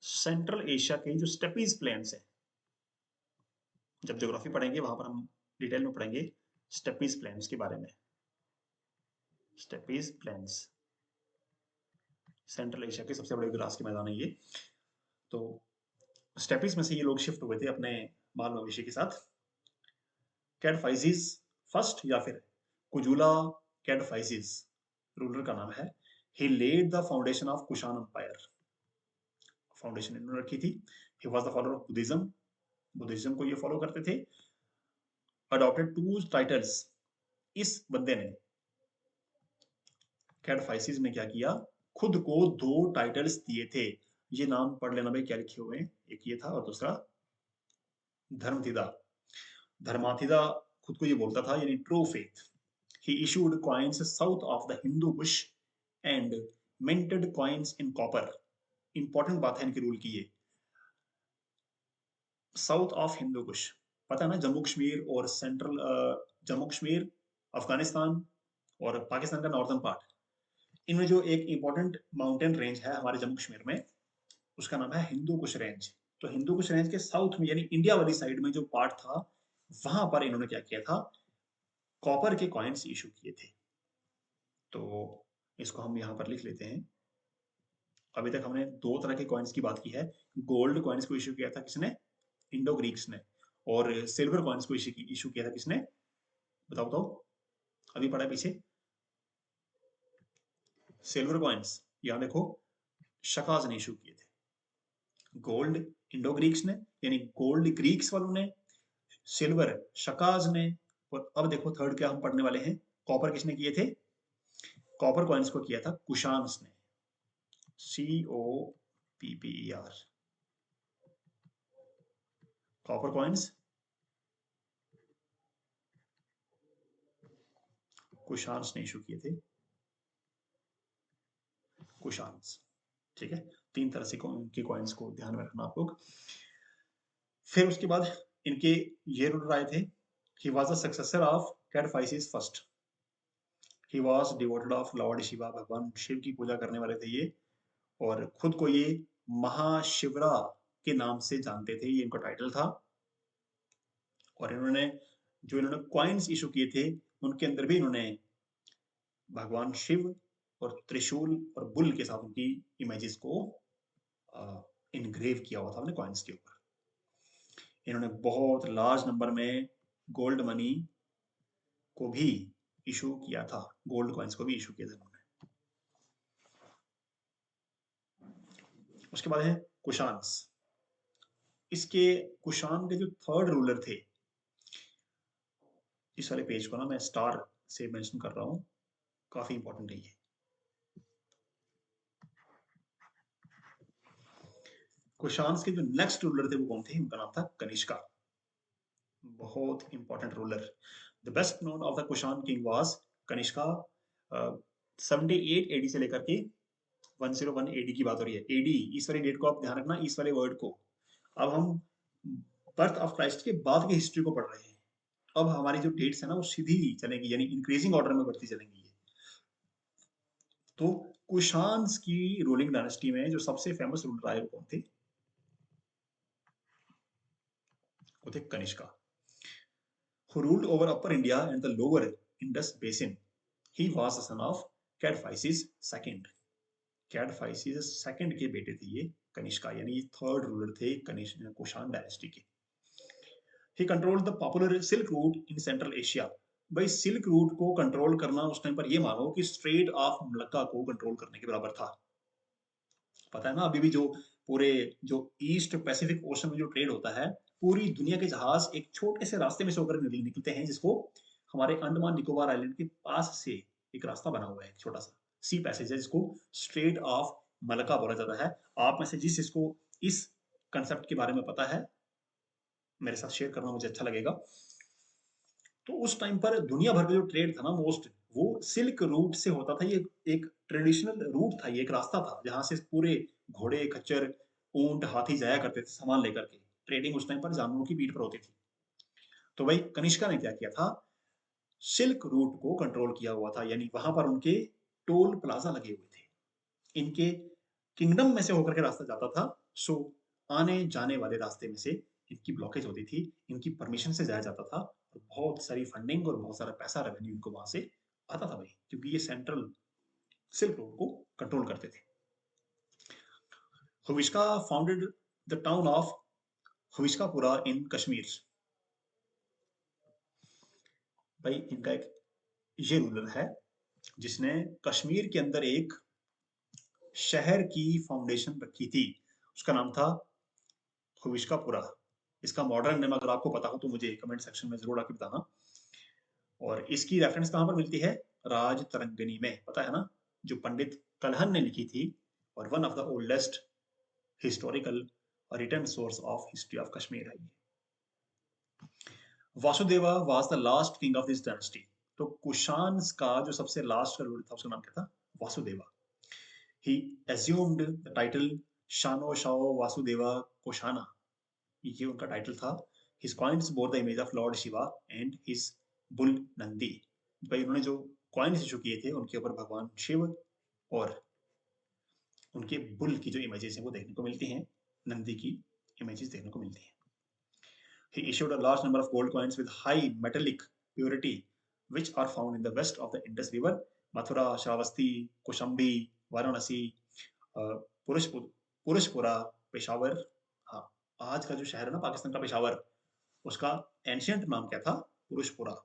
सेंट्रल एशिया के जो स्टेपीज प्लेन्स है, जब ज्योग्राफी पढ़ेंगे वहां पर हम डिटेल में पढ़ेंगे स्टेपीज प्लेन्स के बारे में। स्टेपीज प्लेन्स सेंट्रल एशिया के सबसे बड़े ग्रास के मैदान है ये। तो स्टेपीज में से ये लोग शिफ्ट हुए थे अपने माल मवेशी के साथ। कैडफाइसिस फर्स्ट या फिर कुजुला कैडफाइसिस रूलर का नाम है। He led the foundation of Kushan empire. Foundation इन्होंने रखी थी। He was the follower of Buddhism. Buddhism को ये फॉलो करते थे। Adopted 2 titles. इस बंदे ने, कैडफाइसिस ने क्या किया? खुद को 2 टाइटल्स दिए थे। ये नाम पढ़ लेना भाई, क्या लिखे हुए हैं। एक ये था और दूसरा धर्मथिदा। धर्माथिदा खुद को ये बोलता था, यानी true faith. He issued coins south of the Hindu Kush and minted coins in copper. Important बात है इनके रूल की ये। साउथ ऑफ हिंदू कुश, पता है ना, जम्मू कश्मीर और सेंट्रल जम्मू कश्मीर, अफगानिस्तान और पाकिस्तान का नॉर्दर्न पार्ट, इनमें जो एक इंपॉर्टेंट माउंटेन रेंज है हमारे जम्मू कश्मीर में, उसका नाम है हिंदू कुश रेंज। तो हिंदू कुश रेंज के साउथ में, यानी इंडिया वाली साइड में जो पार्ट था, वहां पर इन्होंने क्या किया था? कॉपर के कॉइन्स इशू किए थे। तो इसको हम यहां पर लिख लेते हैं। अभी तक हमने 2 तरह के कॉइन्स की बात की है। गोल्ड कॉइन्स को इशू किया था किसने? इंडो ग्रीक्स ने। और सिल्वर कॉइन्स को इशू किया था किसने? बताओ बताओ, अभी पढ़ा पीछे। सिल्वर कॉइन्स यहां देखो शकाज ने इशू किए थे। गोल्ड इंडो ग्रीक्स ने, यानी गोल्ड ग्रीक्स वालों ने, सिल्वर शकाज ने, और अब देखो थर्ड क्या हम पढ़ने वाले हैं, कॉपर किसने किए थे? कॉपर कॉइन्स को किया था कुशान्स ने, COPPER। कॉपर कॉइन्स कुशान्स ने इशू किए थे, कुशान्स। ठीक है, तीन तरह से इनके कॉइन्स को ध्यान में रखना आप लोग। फिर उसके बाद इनके ये रूलर आए थे, he was the successor of Kadphises first. He was devoted of lord Shiva, भगवान शिव की पूजा करने वाले थे ये, और खुद को ये महाशिवरा के नाम से जानते थे, ये इनका टाइटल था। और इन्होंने कॉइन्स इशू किए थे, उनके अंदर भी इन्होंने भगवान शिव और त्रिशूल और बुल के साथ उनकी इमेजेस को इनग्रेव किया हुआ था अपने कॉइन्स के ऊपर। इन्होंने बहुत लार्ज नंबर में गोल्ड मनी को भी इशू किया था, गोल्ड कॉइन्स को भी इशू किया था इन्होंने। उसके बाद है कुशान्स। इसके कुशान के जो थर्ड रूलर थे, इस वाले पेज को ना मैं स्टार से मेंशन कर रहा हूं, काफी इंपॉर्टेंट है ये। कुशान्स के जो नेक्स्ट रूलर थे वो कौन थे? उनका नाम था कनिष्का, बहुत important ruler. The best known of the Kushan king was Kanishka. 78 AD से लेकर के 101 एडी की बात हो रही है। एडी, इस वाली डेट को आप ध्यान रखना, इस वाले वर्ड को। अब हम बर्थ ऑफ क्राइस्ट के बाद की हिस्ट्री को पढ़ रहे हैं। अब हमारी जो डेट्स है ना वो सीधी चलेंगी, यानी इंक्रीजिंग ऑर्डर में बढ़ती चलेंगी। तो कुशान्स की रूलिंग डायनेस्टी में जो सबसे फेमस रूलर आए वो कौन थे? वो थे Kanishka, who ruled over Upper India and the Lower Indus Basin. He was the son of Cadphises II. Cadphises II के बेटे थे ये कनिष्का, यानी थर्ड रूलर थे कुशान डायनेस्टी के। He controlled the popular Silk Route in Central Asia. भाई silk route को control करना उस टाइम पर ये मानो कि स्ट्रेट ऑफ मलक्का को कंट्रोल करने के बराबर था। पता है ना, अभी भी जो पूरे जो ईस्ट पैसिफिक ओशन में जो ट्रेड होता है, पूरी दुनिया के जहाज एक छोटे से रास्ते में से होकर निकलते हैं, जिसको हमारे अंडमान निकोबार आइलैंड के पास से एक रास्ता बना हुआ है, एक छोटा सा सी पैसेज है, जिसको स्ट्रेट ऑफ मलक्का बोला जाता है। आप में से जिस इसको इस कंसेप्ट के बारे में पता है, मेरे साथ शेयर करना मुझे अच्छा लगेगा। तो उस टाइम पर दुनिया भर का जो ट्रेड था ना मोस्ट, वो सिल्क रूट से होता था। ये एक ट्रेडिशनल रूट था, ये एक रास्ता था जहां से पूरे घोड़े खच्चर ऊंट हाथी जाया करते थे सामान लेकर के। ट्रेडिंग उस टाइम पर जानवरों की पीठ पर होती थी। तो भाई कनिष्का ने क्या किया था, सिल्क रूट को कंट्रोल किया हुआ था, यानी वहां पर उनके टोल प्लाजा लगे हुए थे, इनके किंगडम में से होकर के रास्ता जाता था। सो आने जाने वाले रास्ते में से इनकी ब्लॉकेज होती थी, इनकी परमिशन से जाया जाता था, और बहुत सारी फंडिंग और बहुत सारा पैसा रेवेन्यू इनको वहां से आता था भाई, क्योंकि ये सेंट्रल सिल्क रोड को कंट्रोल करते थे। Huvishka founded the town of हुविश्कापुरा इन कश्मीर। भाई इनका एक ये रूलर है जिसने कश्मीर के अंदर एक शहर की फाउंडेशन रखी थी, उसका नाम था हुविश्कापुरा। इसका मॉडर्न नेम अगर आपको पता हो तो मुझे कमेंट सेक्शन में जरूर आके बताना। और इसकी रेफरेंस कहां पर मिलती है? राज तरंगिणी में, पता है ना, जो पंडित कलहन ने लिखी थी, और one of the oldest historical return source of history of Kashmir है ये। Vasudeva was the last king of this dynasty. तो कुशान का जो सबसे लास्ट का रूलर था उसका नाम क्या था? Vasudeva. He assumed the title Shaono Shao Vasudeva Kushana, ये उनका टाइटल था। His coins bore the image of lord Shiva and his bull Nandi. भाई उन्होंने जो कॉइन्स इशू किए थे उनके ऊपर भगवान शिव और उनके बुल की जो इमेजेस हैं वो देखने को मिलती हैं, नंदी की इमेजेस देखने को मिलती हैं। He issued a large number of gold coins with high metallic purity, which are found in the west of the Indus River, Mathura, Shravasti, Kushambi, Varanasi, Purushapura, Peshawar. हाँ, आज का जो शहर है ना पाकिस्तान का पेशावर, उसका एंशियंट नाम क्या था? Purushapura,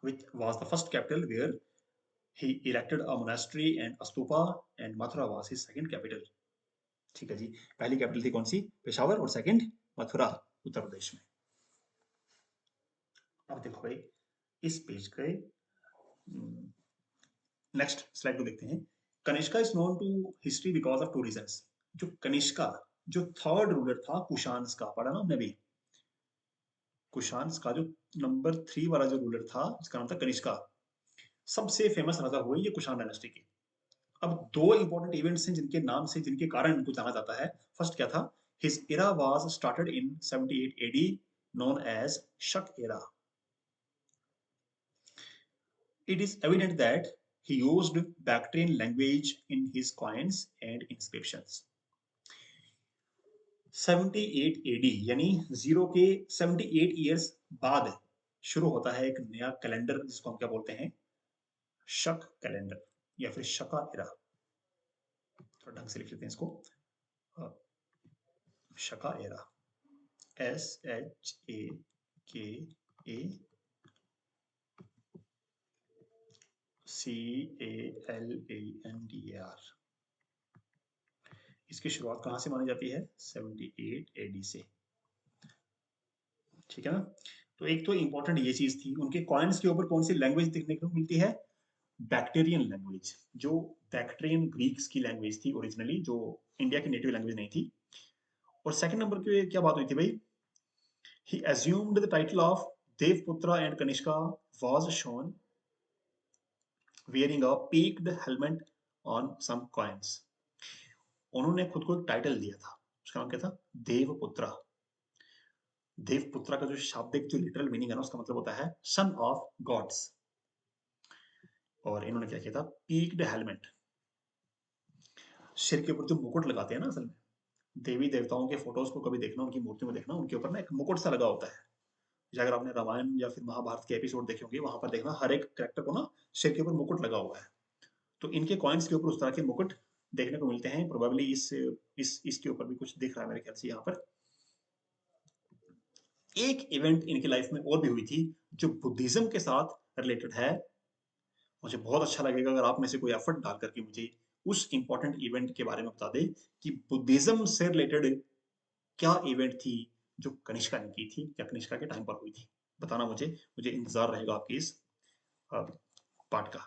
which was the first capital where He erected a monastery and a stupa, and Mathura was his second capital. ठीक है जी, पहली कैपिटल थी कौन सी? पेशावर, और सेकंड मथुरा, उत्तर प्रदेश में। अब देखो भाई इस पेज के नेक्स्ट स्लाइड को देखते हैं। Kanishka is known to history because of two reasons. जो कनिष्का, जो थर्ड रूलर था कुशान्स का, पढ़ा ना हमने भी, कुशान्स का जो नंबर 3 वाला जो रूलर था जिसका नाम था कनिष्का, सबसे फेमस राजा हुए ये कुशान डायनेस्टी के। अब दो इंपॉर्टेंट इवेंट्स हैं जिनके नाम से, जिनके कारण इनको जाना जाता है। फर्स्ट क्या था? His era was started in 78 AD, known as Saka era. It is evident that he used Bactrian language in his coins and inscriptions. 78 AD यानी जीरो के 78 ईयर्स बाद शुरू होता है एक नया कैलेंडर जिसको हम क्या बोलते हैं? शक कैलेंडर या फिर शका एरा। थोड़ा ढंग से लिख लेते हैं इसको, शका एरा, SHAKA CALENDAR। इसकी शुरुआत कहां से मानी जाती है? 78 एडी से। ठीक है ना? तो एक तो इंपॉर्टेंट ये चीज थी। उनके कॉइन्स के ऊपर कौन सी लैंग्वेज देखने को मिलती है? बैक्टेरियन लैंग्वेज, जो बैक्ट्रियन ग्रीक्स की लैंग्वेज थी ओरिजिनली, जो इंडिया की नेटिव लैंग्वेज नहीं थी। और सेकंड नंबर पे क्या बात हुई थी भाई? He assumed the title of Devputra and Kanishka was shown wearing a peaked helmet on some coins. उन्होंने खुद को एक टाइटल दिया था, उसका नाम क्या था? देवपुत्रा। देवपुत्रा का जो शाब्दिक, जो लिटरल मीनिंग है ना, उसका मतलब होता है सन ऑफ गॉड्स। और इन्होंने क्या किया था? पीक्ड हेलमेट, सिर के ऊपर जो मुकुट लगाते हैं ना, असल में देवी देवताओं के फोटोज को कभी देखना, उनकी मूर्तियों में देखना, उनके ऊपर ना एक मुकुट सा लगा होता है। अगर आपने रामायण या फिर महाभारत के एपिसोड देखे होंगे, वहां पर देखना हर एक कैरेक्टर को ना सिर के ऊपर मुकुट लगा हुआ है। तो इनके कॉइन्स के ऊपर उस तरह के मुकुट देखने को मिलते हैं। प्रोबेबली इसके ऊपर भी कुछ दिख रहा है मेरे ख्याल से यहाँ पर। एक इवेंट इनकी लाइफ में और भी हुई थी जो बुद्धिज्म के साथ रिलेटेड है। मुझे बहुत अच्छा लगेगा अगर आप में से कोई एफर्ट डाल करके मुझे उस इंपॉर्टेंट इवेंट के बारे में बता दे कि बुद्धिज्म से रिलेटेड क्या इवेंट थी जो कनिष्का ने की थी या कनिष्का के टाइम पर हुई थी। बताना मुझे इंतजार रहेगा आपकी इस पार्ट का।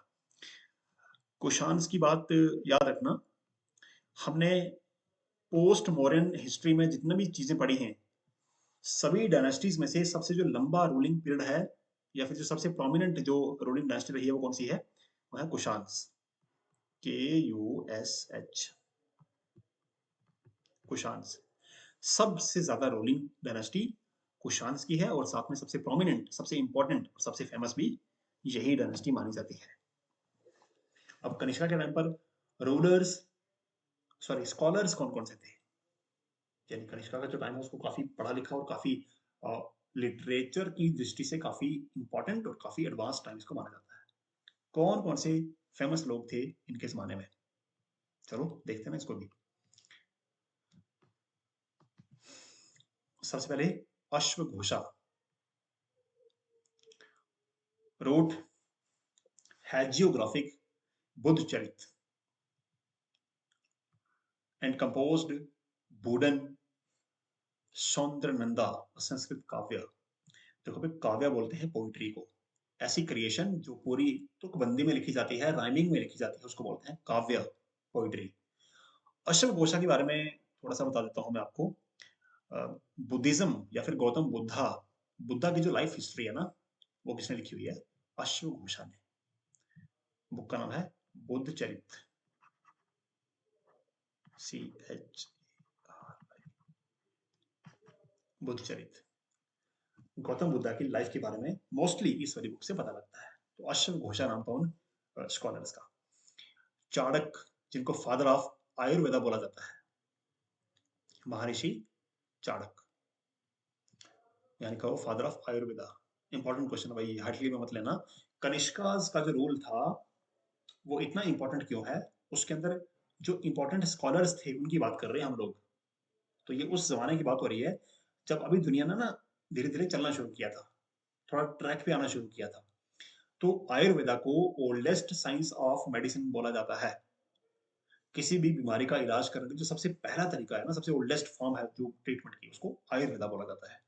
कुशान्स की बात याद रखना, हमने पोस्ट मॉडर्न हिस्ट्री में जितनी भी चीजें पढ़ी हैं, सभी डायनेस्टीज में से सबसे जो लंबा रूलिंग पीरियड है या फिर जो सबसे प्रोमिनेंट जो रूलिंग डायनेस्टी रही है वो कौन सी है? वो है कुशान्स, KUSH, कुशान्स। सबसे ज्यादा रूलिंग डायनेस्टी कुशान्स की है, और साथ में सबसे प्रोमिनेंट, सबसे इंपॉर्टेंट और सबसे फेमस भी यही डायनेस्टी मानी जाती है। अब कनिष्का के टाइम पर रूलर्स, सॉरी स्कॉलर्स कौन कौन से थे? यानी कनिष्का का जो टाइम है उसको काफी पढ़ा लिखा और काफी लिटरेचर की दृष्टि से काफी इंपॉर्टेंट और काफी एडवांस टाइम इसको माना जाता है। कौन कौन से फेमस लोग थे इनके जमाने में? चलो देखते हैं ना इसको भी। सबसे पहले अश्वघोषा wrote hagiographic Buddhacharita and composed Budan सौंदर्यनंदा, Sanskrit काव्य। देखो भाई, काव्य बोलते हैं पोइट्री को, ऐसी क्रिएशन जो पूरी तुकबंदी में लिखी जाती है, राइमिंग में लिखी जाती है, उसको बोलते हैं काव्य, पोइट्री। अश्वघोषा के बारे में थोड़ा सा बता देता हूं मैं आपको। बुद्धिज्म या फिर गौतम बुद्धा, बुद्धा की जो लाइफ हिस्ट्री है ना, वो किसने लिखी हुई है? अश्वघोषा ने। बुक का नाम है बुद्धचरित, CH, बुद्धचरित। गौतम बुद्धा की लाइफ के बारे में मोस्टली इस वाली बुक से पता लगता है। तो अश्वघोषा नाम था उन स्कॉलर्स का। चाणक्य, जिनको फादर ऑफ आयुर्वेदा बोला जाता है, महर्षि चाणक्य, यानी कहो father of Ayurveda. Important question है भाई, हार्डली में मत लेना। कनिष्का का जो रूल था वो इतना इंपॉर्टेंट क्यों है? उसके अंदर जो इंपॉर्टेंट स्कॉलर्स थे उनकी बात कर रहे हैं हम लोग। तो ये उस जमाने की बात हो रही है जब अभी दुनिया ने ना धीरे धीरे चलना शुरू किया था, थोड़ा ट्रैक पे आना शुरू किया था। तो आयुर्वेदा को ओल्डेस्ट साइंस ऑफ मेडिसिन बोला जाता है। किसी भी बीमारी का इलाज करने का जो सबसे पहला तरीका है ना, सबसे ओल्डेस्ट फॉर्म है जो ट्रीटमेंट की, उसको आयुर्वेदा बोला जाता है।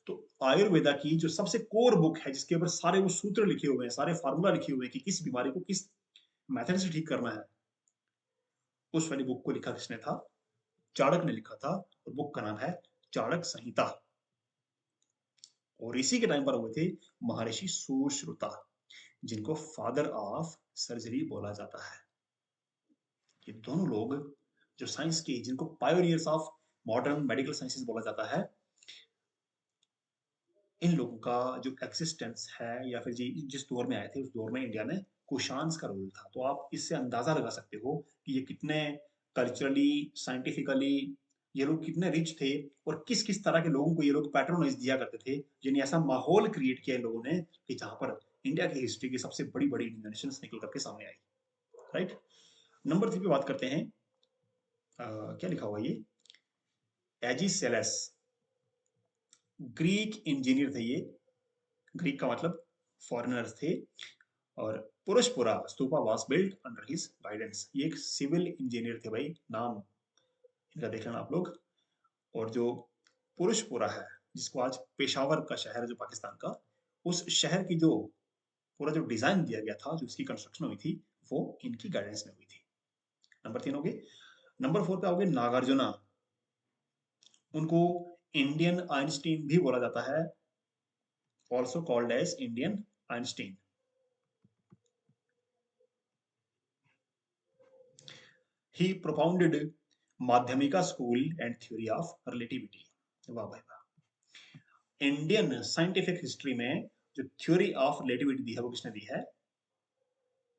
तो आयुर्वेदा की जो सबसे कोर बुक है, जिसके ऊपर सारे वो सूत्र लिखे हुए हैं, सारे फार्मूला लिखे हुए हैं कि किस बीमारी को किस मेथड से ठीक करना है, उस वाली बुक को लिखा किसने था? चाणक्य ने लिखा था, और बुक का नाम है चाणक्य संहिता। और इसी के टाइम पर हुए थे महर्षि सुश्रुता, जिनको फादर ऑफ सर्जरी बोला जाता है। ये दोनों लोग जो साइंस की, जिनको pioneers of modern medical sciences बोला जाता है, इन लोगों का जो एक्सिस्टेंस है, या फिर जिस दौर में आए थे, उस दौर में इंडिया में कुशान्स का रोल था। तो आप इससे अंदाजा लगा सकते हो कि ये कितने कल्चरली, साइंटिफिकली ये लोग कितने रिच थे, और किस किस तरह के लोगों को ये लोग पैट्रोनाइज दिया करते थे, जिन्हें ऐसा माहौल क्रिएट किया इन लोगों ने कि जहां पर इंडिया की हिस्ट्री की सबसे बड़ी बड़ी इन्वेंशन निकल करके सामने आई। राइट। नंबर 3 पे बात करते हैं। क्या लिखा हुआ ये? एजिसेलस, ग्रीक इंजीनियर थे ये। ग्रीक का मतलब फॉरेनर्स थे। और Purushapura stupa was built under his guidance. ये एक सिविल इंजीनियर थे भाई, नाम इनका देख लेना आप लोग। और जो पुरुषपुरा है, जिसको आज पेशावर का शहर है जो पाकिस्तान का, उस शहर की जो पूरा जो डिजाइन दिया गया था, जो उसकी कंस्ट्रक्शन हुई थी, वो इनकी गाइडेंस में हुई थी। नंबर 3 हो गए। नंबर 4 पे आओगे नागार्जुना। उनको इंडियन आइंस्टीन भी बोला जाता है, also called as Indian Einstein. He propounded Madhyamika school and theory of relativity. वाह भाई वाह। इंडियन साइंटिफिक हिस्ट्री में जो थ्योरी ऑफ रिलेटिविटी दी है, वो किसने दी है?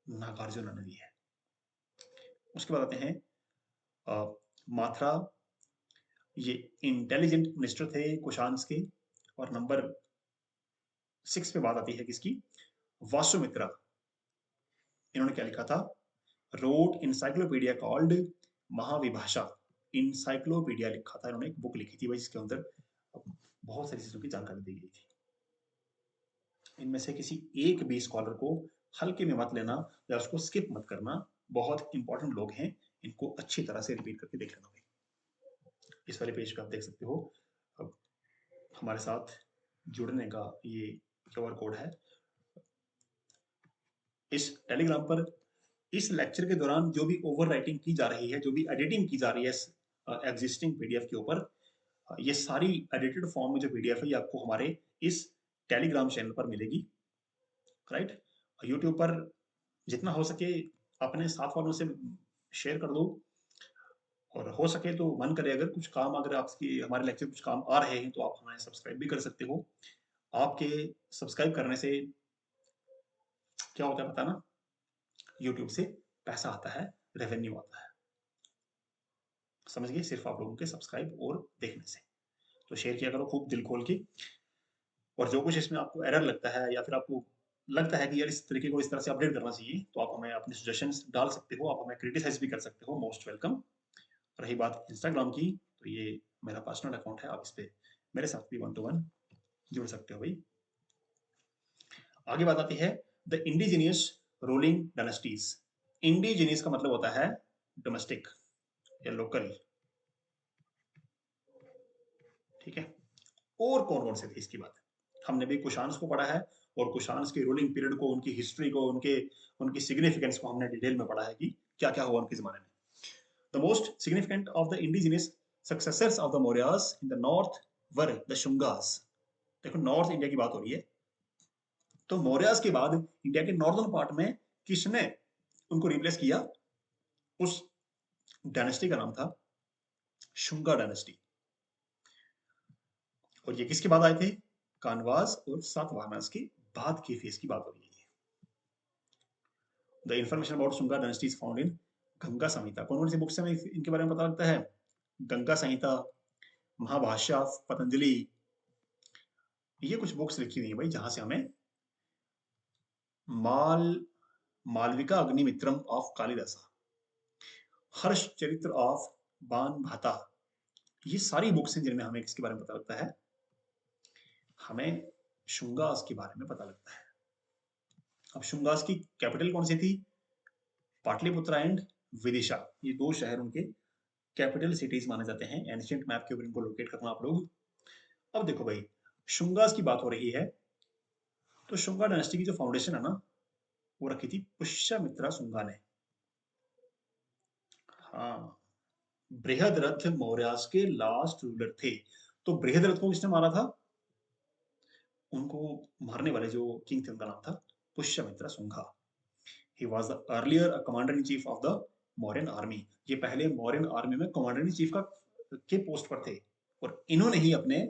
नागार्जुन ने दी है। उसके बाद आते हैं माथुरा। ये इंटेलिजेंट मिनिस्टर थे कुशान्स के। और नंबर 6 पे बात आती है किसकी? वासुमित्रा। इन्होंने क्या लिखा था? Wrote encyclopedia called Mahavibhasha. Encyclopedia लिखा था इन्होंने, एक बुक लिखी थी भाई, जिसके अंदर बहुत सारी चीजों की जानकारी दी गई थी। इनमें से किसी एक भी स्कॉलर को हल्के में मत लेना, या उसको स्किप मत करना। बहुत इंपॉर्टेंट लोग हैं, इनको अच्छी तरह से रिपीट करके देख लेना भाई। इस वाले पेज पे आप देख सकते हो। अब हमारे साथ जुड़ने का ये क्यूआर कोड है। इस टेलीग्राम पर इस लेक्चर के दौरान जो भी ओवर राइटिंग की जा रही है, जो भी एडिटिंग की जा रही है एग्जिस्टिंग पीडीएफ के ऊपर, ये सारी एडिटेड फॉर्म में जो पीडीएफ है, ये आपको हमारे इस टेलीग्राम चैनल पर मिलेगी। राइट। यूट्यूब पर जितना हो सके अपने साथ वालों से शेयर कर दो। और हो सके तो मन करे, अगर कुछ काम, अगर आपकी हमारे लेक्चर कुछ काम आ रहे हैं, तो आप हमें सब्सक्राइब भी कर सकते हो। आपके सब्सक्राइब करने से क्या होता है पता ना? यूट्यूब से पैसा आता है, रेवेन्यू आता है। समझ गए? सिर्फ आप लोगों के सब्सक्राइब और देखने से। तो शेयर किया करो खूब दिल खोल के। और जो कुछ इसमें आपको एरर लगता है, या फिर आपको लगता है कि यार इस तरीके को इस तरह से अपडेट करना चाहिए, तो आप हमें अपने सजेशंस डाल सकते हो, आप हमें क्रिटिसाइज भी कर सकते हो। Most welcome. रही बात इंस्टाग्राम की, तो ये मेरा पर्सनल अकाउंट है, आप इस पे मेरे साथ भी 1 to 1 जुड़ सकते हो भाई। आगे बात आती है the indigenous ruling dynasties. Indigenous का मतलब होता है डोमेस्टिक या लोकल। ठीक है। और कौन कौन से थे इसकी बात? हमने भी कुशान्स को पढ़ा है, और कुशान्स के रूलिंग पीरियड को, उनकी हिस्ट्री को, उनकी सिग्निफिकेंस को हमने डिटेल में पढ़ा है कि क्या क्या हुआ उनके जमाने में। The most significant of the indigenous successors of the Mauryas in the north were the Shungas. देखो, नॉर्थ इंडिया की बात हो रही है, तो मौर्यास के बाद इंडिया के नॉर्दर्न पार्ट में किसने उनको रिप्लेस किया? उस डायनेस्टी का नाम था शुंगा डायनेस्टी। और ये किसके बाद आए थे? कानवास और सातवाहनास के बाद की फेज की बात हो रही है। The information about Shunga dynasty is found in Ganga Samhita. कौन कौन सी बुक से हमें इनके बारे में पता लगता है? गंगा संहिता, महाभाष्य, पतंजलि। ये कुछ बुक्स लिखी हुई है भाई, जहां से हमें माल मालविका अग्निमित्रम ऑफ कालिदासा, हर्ष चरित्र ऑफ बान भाता, ये सारी बुक्स हैं जिनमें हमें किसके बारे में पता लगता है? हमें शुंगास के बारे में पता लगता है। अब शुंगास की कैपिटल कौन सी थी? पाटलिपुत्रा एंड विदिशा, ये दो शहर उनके कैपिटल सिटीज माने जाते हैं। एंशिएंट मैप के ऊपर इनको लोकेट करना आप लोग। अब देखो भाई, शुंगास की बात हो रही है, तो शुंगा डायनेस्टी की जो फाउंडेशन है ना, वो रखी थी पुष्यमित्रा शुंगा ने। हाँ, बृहद्रथ मौर्यास के लास्ट रूलर थे। तो बृहद्रथ को किसने मारा था? उनको मारने वाले जो किंग थे उनका नाम था पुष्यमित्र शुंगा। ही was the earlier commander in chief of the Mauryan army. ये पहले मौर्यन आर्मी में कमांडर इन चीफ का के पोस्ट पर थे, और इन्होंने ही अपने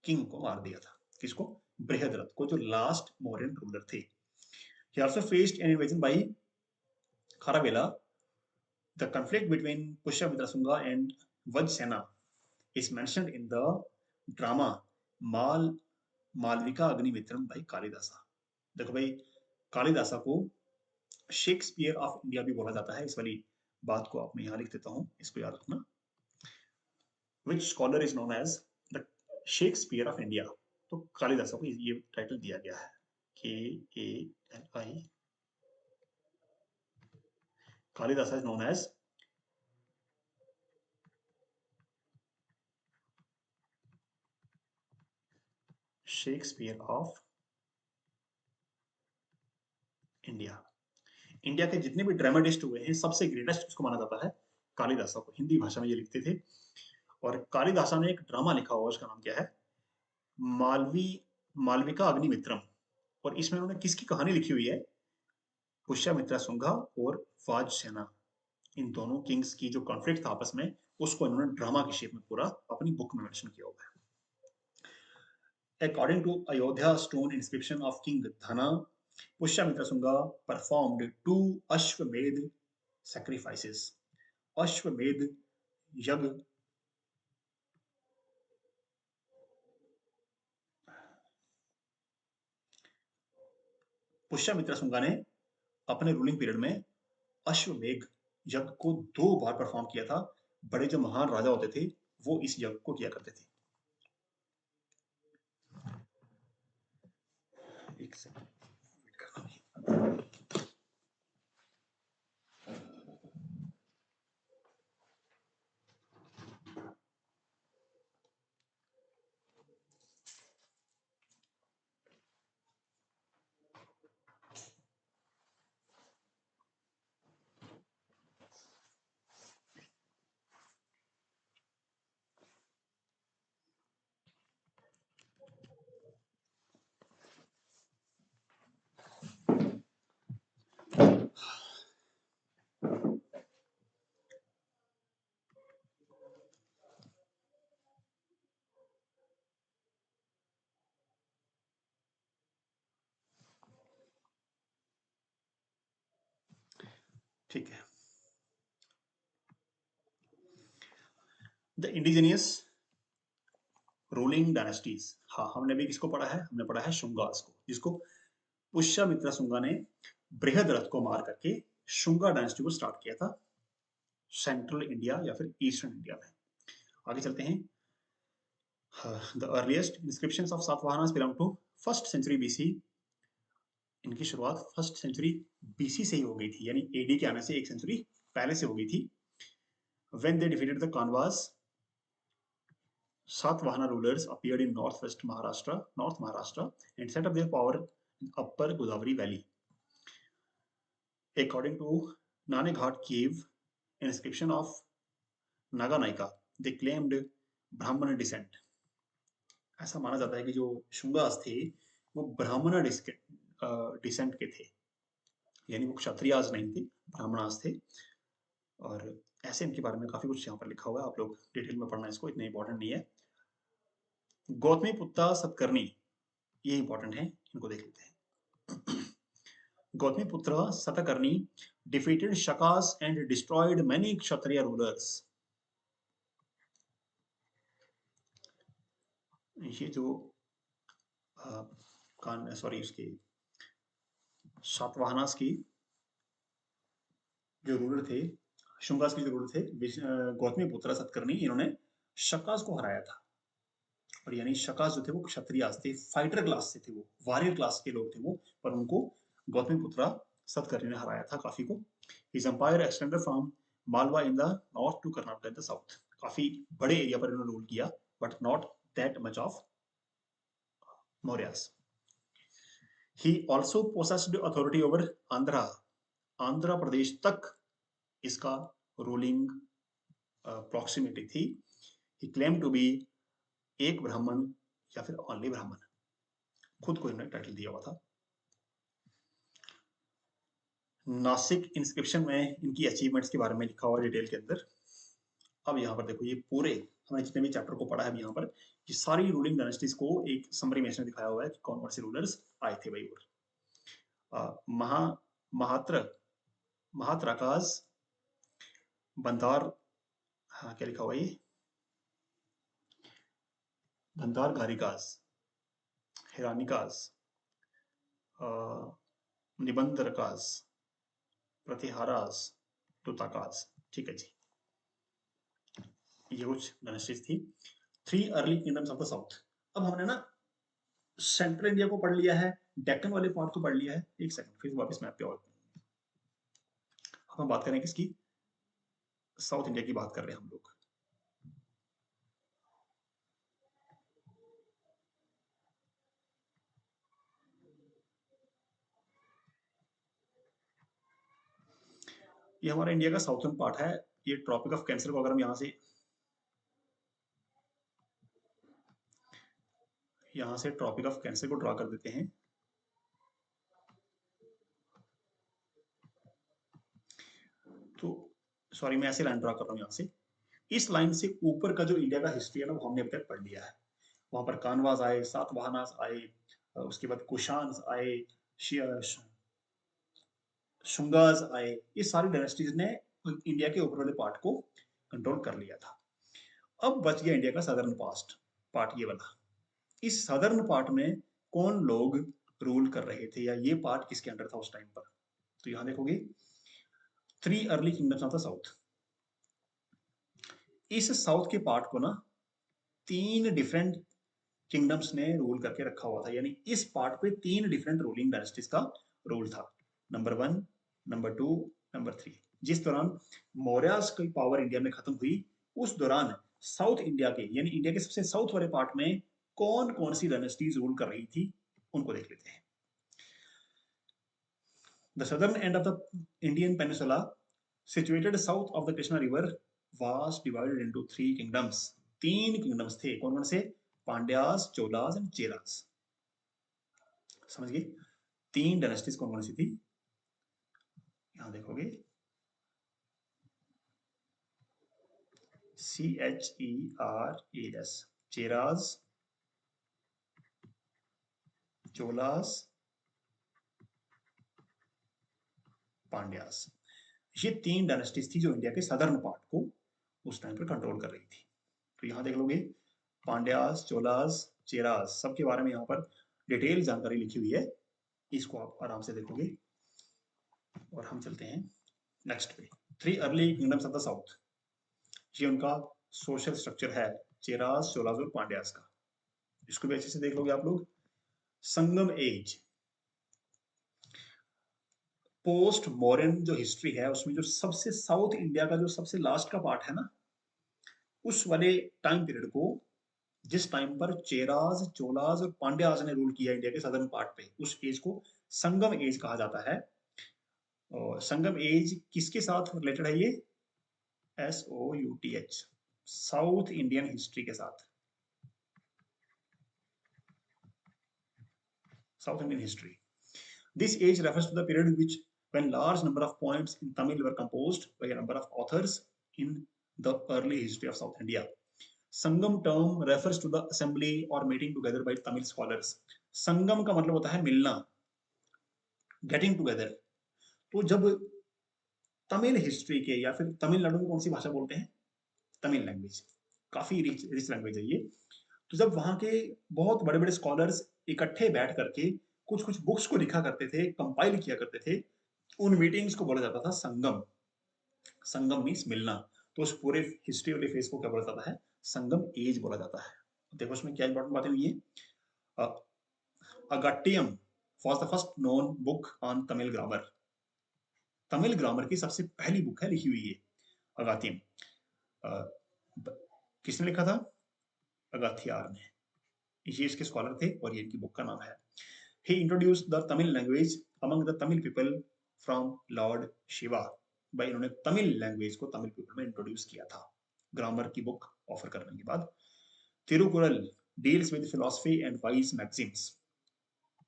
किंग को मार दिया था। किसको? बृहद्रथ को, जो लास्ट मौर्यन रूलर थे। He also faced an invasion by Kharavela. The conflict between Pushyamitra Shunga and Vajrasena is mentioned in the drama माल मालविका अग्निमित्रम भाई कालिदासा। देखो भाई, कालिदासा को शेक्सपियर ऑफ इंडिया भी बोला जाता है। इस वाली बात को आप मैं यहाँ लिख देता हूँ, इसको याद रखना। Which scholar is known as the Shakespeare of India. तो कालिदासा को ये टाइटल दिया गया है, KALI। Kalidasa is known as Shakespeare of India. India के जितने भी ड्रामेटिस्ट हुए हैं, सबसे ग्रेटेस्ट उसको माना जाता है कालिदासा को। हिंदी भाषा में ये लिखते थे। और कालिदासा ने एक ड्रामा लिखा हुआ, उसका नाम क्या है? मालवी मालविका अग्निमित्रम। और इसमें उन्होंने किसकी कहानी लिखी हुई है? पुष्यमित्रा शुंगा और वाज सेना, इन दोनों किंग्स की जो कॉन्फ्लिक्ट था आपस में, उसको इन्होंने ड्रामा की शेप में पूरा अपनी बुक में मेंशन किया हुआ है। According to Ayodhya stone inscription of king Dhana, Pushyamitra Shunga performed 2 अश्वमेध sacrifices। अश्वमेध यज्ञ पुष्यमित्र शुंगा ने अपने रूलिंग पीरियड में अश्वमेघ यज्ञ को 2 बार परफॉर्म किया था। बड़े जो महान राजा होते थे, वो इस यज्ञ को किया करते थे। एक सेकंड। ठीक है। The indigenous ruling dynasties. हाँ, हमने भी किसको पढ़ा है? हमने पढ़ा है शुंगास को, जिसको पुष्यमित्र शुंगा ने बृहद्रथ को मार करके शुंगा डायनेस्टी को स्टार्ट किया था, सेंट्रल इंडिया या फिर ईस्टर्न इंडिया में। आगे चलते हैं। The earliest inscriptions of Satavahanas belong to first century BC. इनकी शुरुआत फर्स्ट सेंचुरी बीसी से ही हो गई थी, यानी एडी के आने से 1 सेंचुरी पहले से हो गई थी। When they defeated the Kanwas, Satvahana rulers appeared in north Maharashtra, and set up their power in upper Godavari Valley. According to Naneghat cave inscription of Naganaika, they claimed Brahmana descent. ऐसा माना जाता है कि जो शुंगास थे, वो ब्राह्मण decent के थे, यानी वो क्षत्रियाज नहीं थे, ब्राह्मणास थे। और ऐसे इनके बारे में काफी कुछ यहाँ पर लिखा हुआ है, आप लोग डिटेल में पढ़ना, इसको इतना इंपॉर्टेंट नहीं है। गौतमी पुत्ता सतकर्णी, ये इंपॉर्टेंट है, इनको देख लेते हैं। गौतमी पुत्र Satakarni defeated Shakas and destroyed many Kshatriya rulers। ये जो सॉरी, उसके सातवाहनास की जो रूलर थे, शुंगास के जो रूलर थे, गौतमी पुत्र सतकर्णी, इन्होंने शकास को हराया था। और यानी शकास जो थे वो क्षत्रिय थे, फाइटर क्लास से थे, वो वॉरियर क्लास के लोग थे वो, पर उनको गौतमीपुत्रा सतकर्णी ने हराया था काफी को। His empire extended from Malwa in the north to Karnataka in the south. काफी बड़े एरिया पर इन्होंने रूल किया, but not that much of Mauryas. He also possessed authority over Andhra. Andhra Pradesh तक इसका रूलिंग प्रॉक्सिमिटी थी। ही क्लेम टू बी एक ब्राह्मण या फिर ओनली ब्राह्मण, खुद को इन्होंने टाइटल दिया हुआ था। नासिक इंस्क्रिप्शन में इनकी अचीवमेंट्स के बारे में लिखा हुआ डिटेल के अंदर। अब यहाँ पर देखो, ये पूरे हमने जितने भी चैप्टर को पढ़ा है यहाँ पर, ये सारी रूलिंग डायनेस्टीज को एक समरी में दिखाया हुआ है कि कौन कौन से रूलर्स आए थे भाई। और महात्र महात्राकाज, बंधार, हाँ क्या लिखा हुआ ये, बंधार घारिकाज, हिरानिकाज, निबंधरकाज, प्रतिहाराज, तुताकाज। ठीक है जी, ये कुछ डायनेस्टीज थी। 3 early kingdoms of the south. अब हमने ना सेंट्रल इंडिया को पढ़ लिया है, डेक्कन वाले पार्ट को पढ़ लिया है। एक सेकंड, फिर वापस मैप पे और हम बात करें किसकी, साउथ इंडिया की बात कर रहे हैं हम लोग। ये हमारा इंडिया का साउथर्न पार्ट है। ये ट्रॉपिक ऑफ कैंसर को अगर हम यहाँ से ट्रॉपिक ऑफ कैंसर को ड्रॉ कर देते हैं, तो सॉरी मैं ऐसे लाइन ड्रॉ कर रहा हूँ यहाँ से। इस लाइन से ऊपर का जो इंडिया का हिस्ट्री है ना, वो हमने अभी तक पढ़ लिया है। वहां पर कानवास आए, सातवाहनास आए, उसके बाद कुशान्स आए, शुंगास आए। ये सारी डायनेस्टीज ने इंडिया के ऊपर वाले पार्ट को कंट्रोल कर लिया था। अब बच गया इंडिया का सदर्न पार्ट, ये वाला। इस सदर्न पार्ट में कौन लोग रूल कर रहे थे, या ये पार्ट किसके अंडर था उस टाइम पर? तो यहां देखोगे 3 early kingdoms of the south. इस साउथ के पार्ट को ना 3 डिफरेंट किंगडम्स ने रूल करके रखा हुआ था, यानी इस पार्ट पे 3 डिफरेंट रूलिंग डायनेस्टीज का रूल था। Number 1, number 2, number 3। जिस दौरान मौर्यास की पावर इंडिया में खत्म हुई, उस दौरान साउथ इंडिया के, यानी इंडिया के सबसे साउथ वाले पार्ट में कौन कौन सी डायनेस्टीज रूल कर रही थी, उनको देख लेते हैं। The southern end of the Indian peninsula situated south of the Krishna river was divided into 3 kingdoms। 3 kingdoms थे, कौन कौन से? पांड्यास, चोलास एंड चेरास। समझ गए? 3 डायनेस्टीज कौन कौन सी थी? यहां देखोगे CHERAS, चेरास, चोलास, पांड्यास। ये 3 डायनेस्टीज थी जो इंडिया के सदर्न पार्ट को उस टाइम पर कंट्रोल कर रही थी। तो यहां देख लोगे पांड्यास, चोलास, चेरास, सबके बारे में यहाँ पर डिटेल जानकारी लिखी हुई है, इसको आप आराम से देखोगे। और हम चलते हैं नेक्स्ट पे। 3 early kingdoms of the south, ये उनका सोशल स्ट्रक्चर है, चेरास, चोलास और पांड्यास का। इसको भी अच्छे से देख लोगे आप लोग। संगम एज, पोस्ट मॉडर्न जो हिस्ट्री है उसमें जो सबसे साउथ इंडिया का जो सबसे लास्ट का पार्ट है ना, उस वाले टाइम पीरियड को, जिस टाइम पर चेरास, चोलास और पांड्यास ने रूल किया इंडिया के सदर्न पार्ट पे, उस एज को संगम एज कहा जाता है। और संगम एज किसके साथ रिलेटेड है ये? SOUTH, साउथ इंडियन हिस्ट्री के साथ। South Indian history, this age refers to the period which when large number of poems in Tamil were composed by a number of authors in the early history of South India। Sangam term refers to the assembly or meeting together by Tamil scholars। संगम का मतलब होता है मिलना, getting together. तो जब Tamil history के, या फिर तमिलनाडु में कौन सी भाषा बोलते हैं? तमिल लैंग्वेज, काफी रिच लैंग्वेज है ये। तो जब वहां के बहुत बड़े बड़े स्कॉलर्स इकट्ठे बैठ करके कुछ कुछ बुक्स को लिखा करते थे, कंपाइल किया करते थे, उन मीटिंग्स को बोला जाता था संगम। संगम मीन्स मिलना। तो उस पूरे हिस्ट्री वाले फेज को क्या बोला जाता है? संगम एज बोला जाता है। देखो उसमें क्या इंपॉर्टेंट बातें हुई है। अगट्टियम was the first known book on Tamil grammar. Tamil grammar की सबसे पहली बुक है लिखी हुई है अगातियम। किसने लिखा था? अगाथियार ने। ये इसके स्कॉलर थे और ये इनकी बुक का नाम है। He introduced the Tamil language among the Tamil people from Lord Shiva। भाई इन्होंने तमिल लैंग्वेज को तमिल पीपल में इंट्रोड्यूस किया था ग्रामर की बुक ऑफर करने के बाद। Tirukkural deals with philosophy and wise maxims.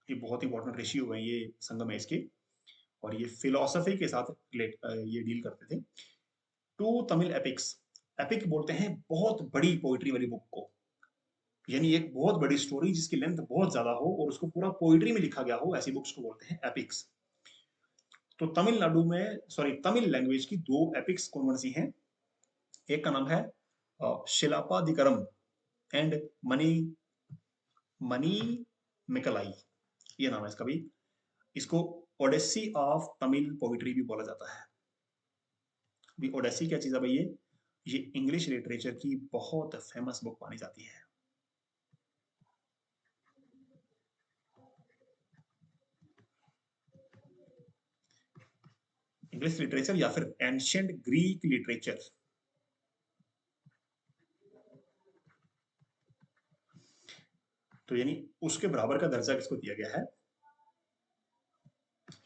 ये बहुत इंपॉर्टेंट ऋषि हुए ये संगम है इसके, और ये फिलोसफी के साथ ये डील करते थे। To Tamil epics. एपिक बोलते हैं बहुत बड़ी पोइट्री वाली बुक को, यानी एक बहुत बड़ी स्टोरी जिसकी लेंथ बहुत ज्यादा हो और उसको पूरा पोइट्री में लिखा गया हो, ऐसी बुक्स को बोलते हैं एपिक्स। तो तमिलनाडु में तमिल लैंग्वेज की दो एपिक्स कौन कौन सी हैं? एक का नाम है शिलापादिकरम एंड मनी मनी मिकलाई, ये नाम है इसका भी। इसको ओडेसी ऑफ तमिल पोइट्री भी बोला जाता है। भी ओडेसी क्या चीज है भाई? ये इंग्लिश लिटरेचर की बहुत फेमस बुक मानी जाती है। इंग्लिश लिटरेचर या फिर एंशियंट ग्रीक लिटरेचर। तो यानी उसके बराबर का दर्जा किसको दिया गया है?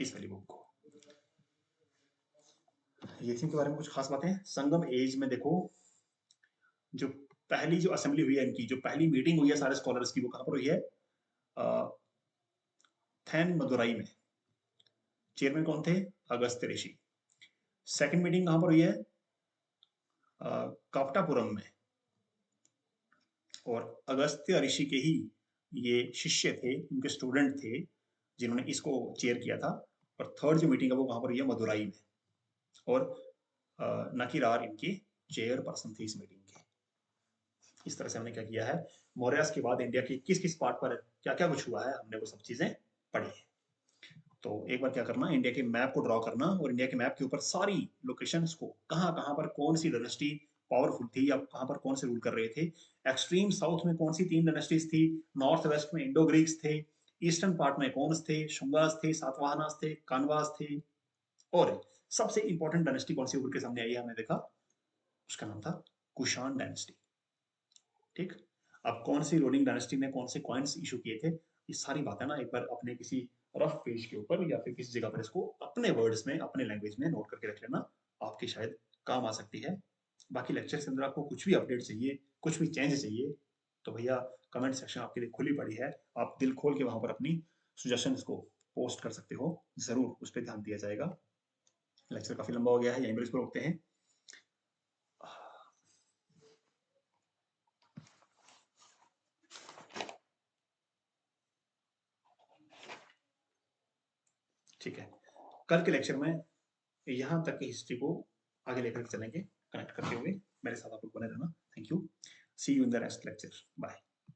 इस वाली बुक को। ये थी के बारे में कुछ खास बातें। संगम एज में देखो, जो पहली जो असेंबली हुई है इनकी, जो पहली मीटिंग हुई है सारे स्कॉलर्स की, वो कहां पर हुई है? थैन मदुराई में। चेयरमैन कौन थे? अगस्त्य ऋषि। सेकंड मीटिंग कहां पर हुई है? कापटापुरम में। और अगस्त्य ऋषि के ही ये शिष्य थे, उनके स्टूडेंट थे जिन्होंने इसको चेयर किया था। और थर्ड जो मीटिंग है वो कहां पर हुई है? मदुराई में। और नकीरार इनकी चेयर पर्सन थी इस मीटिंग के। इस तरह से हमने क्या किया है, मौर्यस के बाद इंडिया के किस किस पार्ट पर क्या क्या कुछ हुआ है, हमने वो सब चीजें पढ़ी है। तो एक बार क्या करना, इंडिया के मैप को ड्रॉ करना और इंडिया के मैप के ऊपर सारी लोकेशंस को, कहाँ कहाँ पर कौन सी डायनेस्टी पावरफुल थी या कहाँ पर कौन से रूल कर रहे थे। एक्सट्रीम साउथ में कौन सी तीन डायनेस्टीज थी, नॉर्थ वेस्ट में इंडो ग्रीक्स थे, ईस्टर्न पार्ट में कौन थे, शुंगास थे, सातवाहनास थे, कानवास थे, और सबसे इंपॉर्टेंट डायनेस्टी कौन सी उभर के सामने आई है हमने देखा, उसका नाम था कुषाण डायनेस्टी। ठीक। अब कौन सी रूलिंग डायनेस्टी ने कौन से कॉइन्स इशू किए थे, ये सारी बातें ना एक बार अपने किसी रफ पेज के ऊपर या फिर किसी जगह पर इसको अपने वर्ड्स में अपने लैंग्वेज में नोट करके रख लेना, आपके शायद काम आ सकती है। बाकी लेक्चर के अंदर आपको कुछ भी अपडेट चाहिए, कुछ भी चेंज चाहिए, तो भैया कमेंट सेक्शन आपके लिए खुली पड़ी है। आप दिल खोल के वहां पर अपनी सुजेशंस को पोस्ट कर सकते हो, जरूर उस पर ध्यान दिया जाएगा। लेक्चर काफी लंबा हो गया है, यहीं पर इसको रोकते हैं। ठीक है, कल के लेक्चर में यहाँ तक की हिस्ट्री को आगे लेकर चलेंगे, कनेक्ट करते हुए। मेरे साथ आप लोग बने रहना। Thank you. See you in the next lecture. Bye.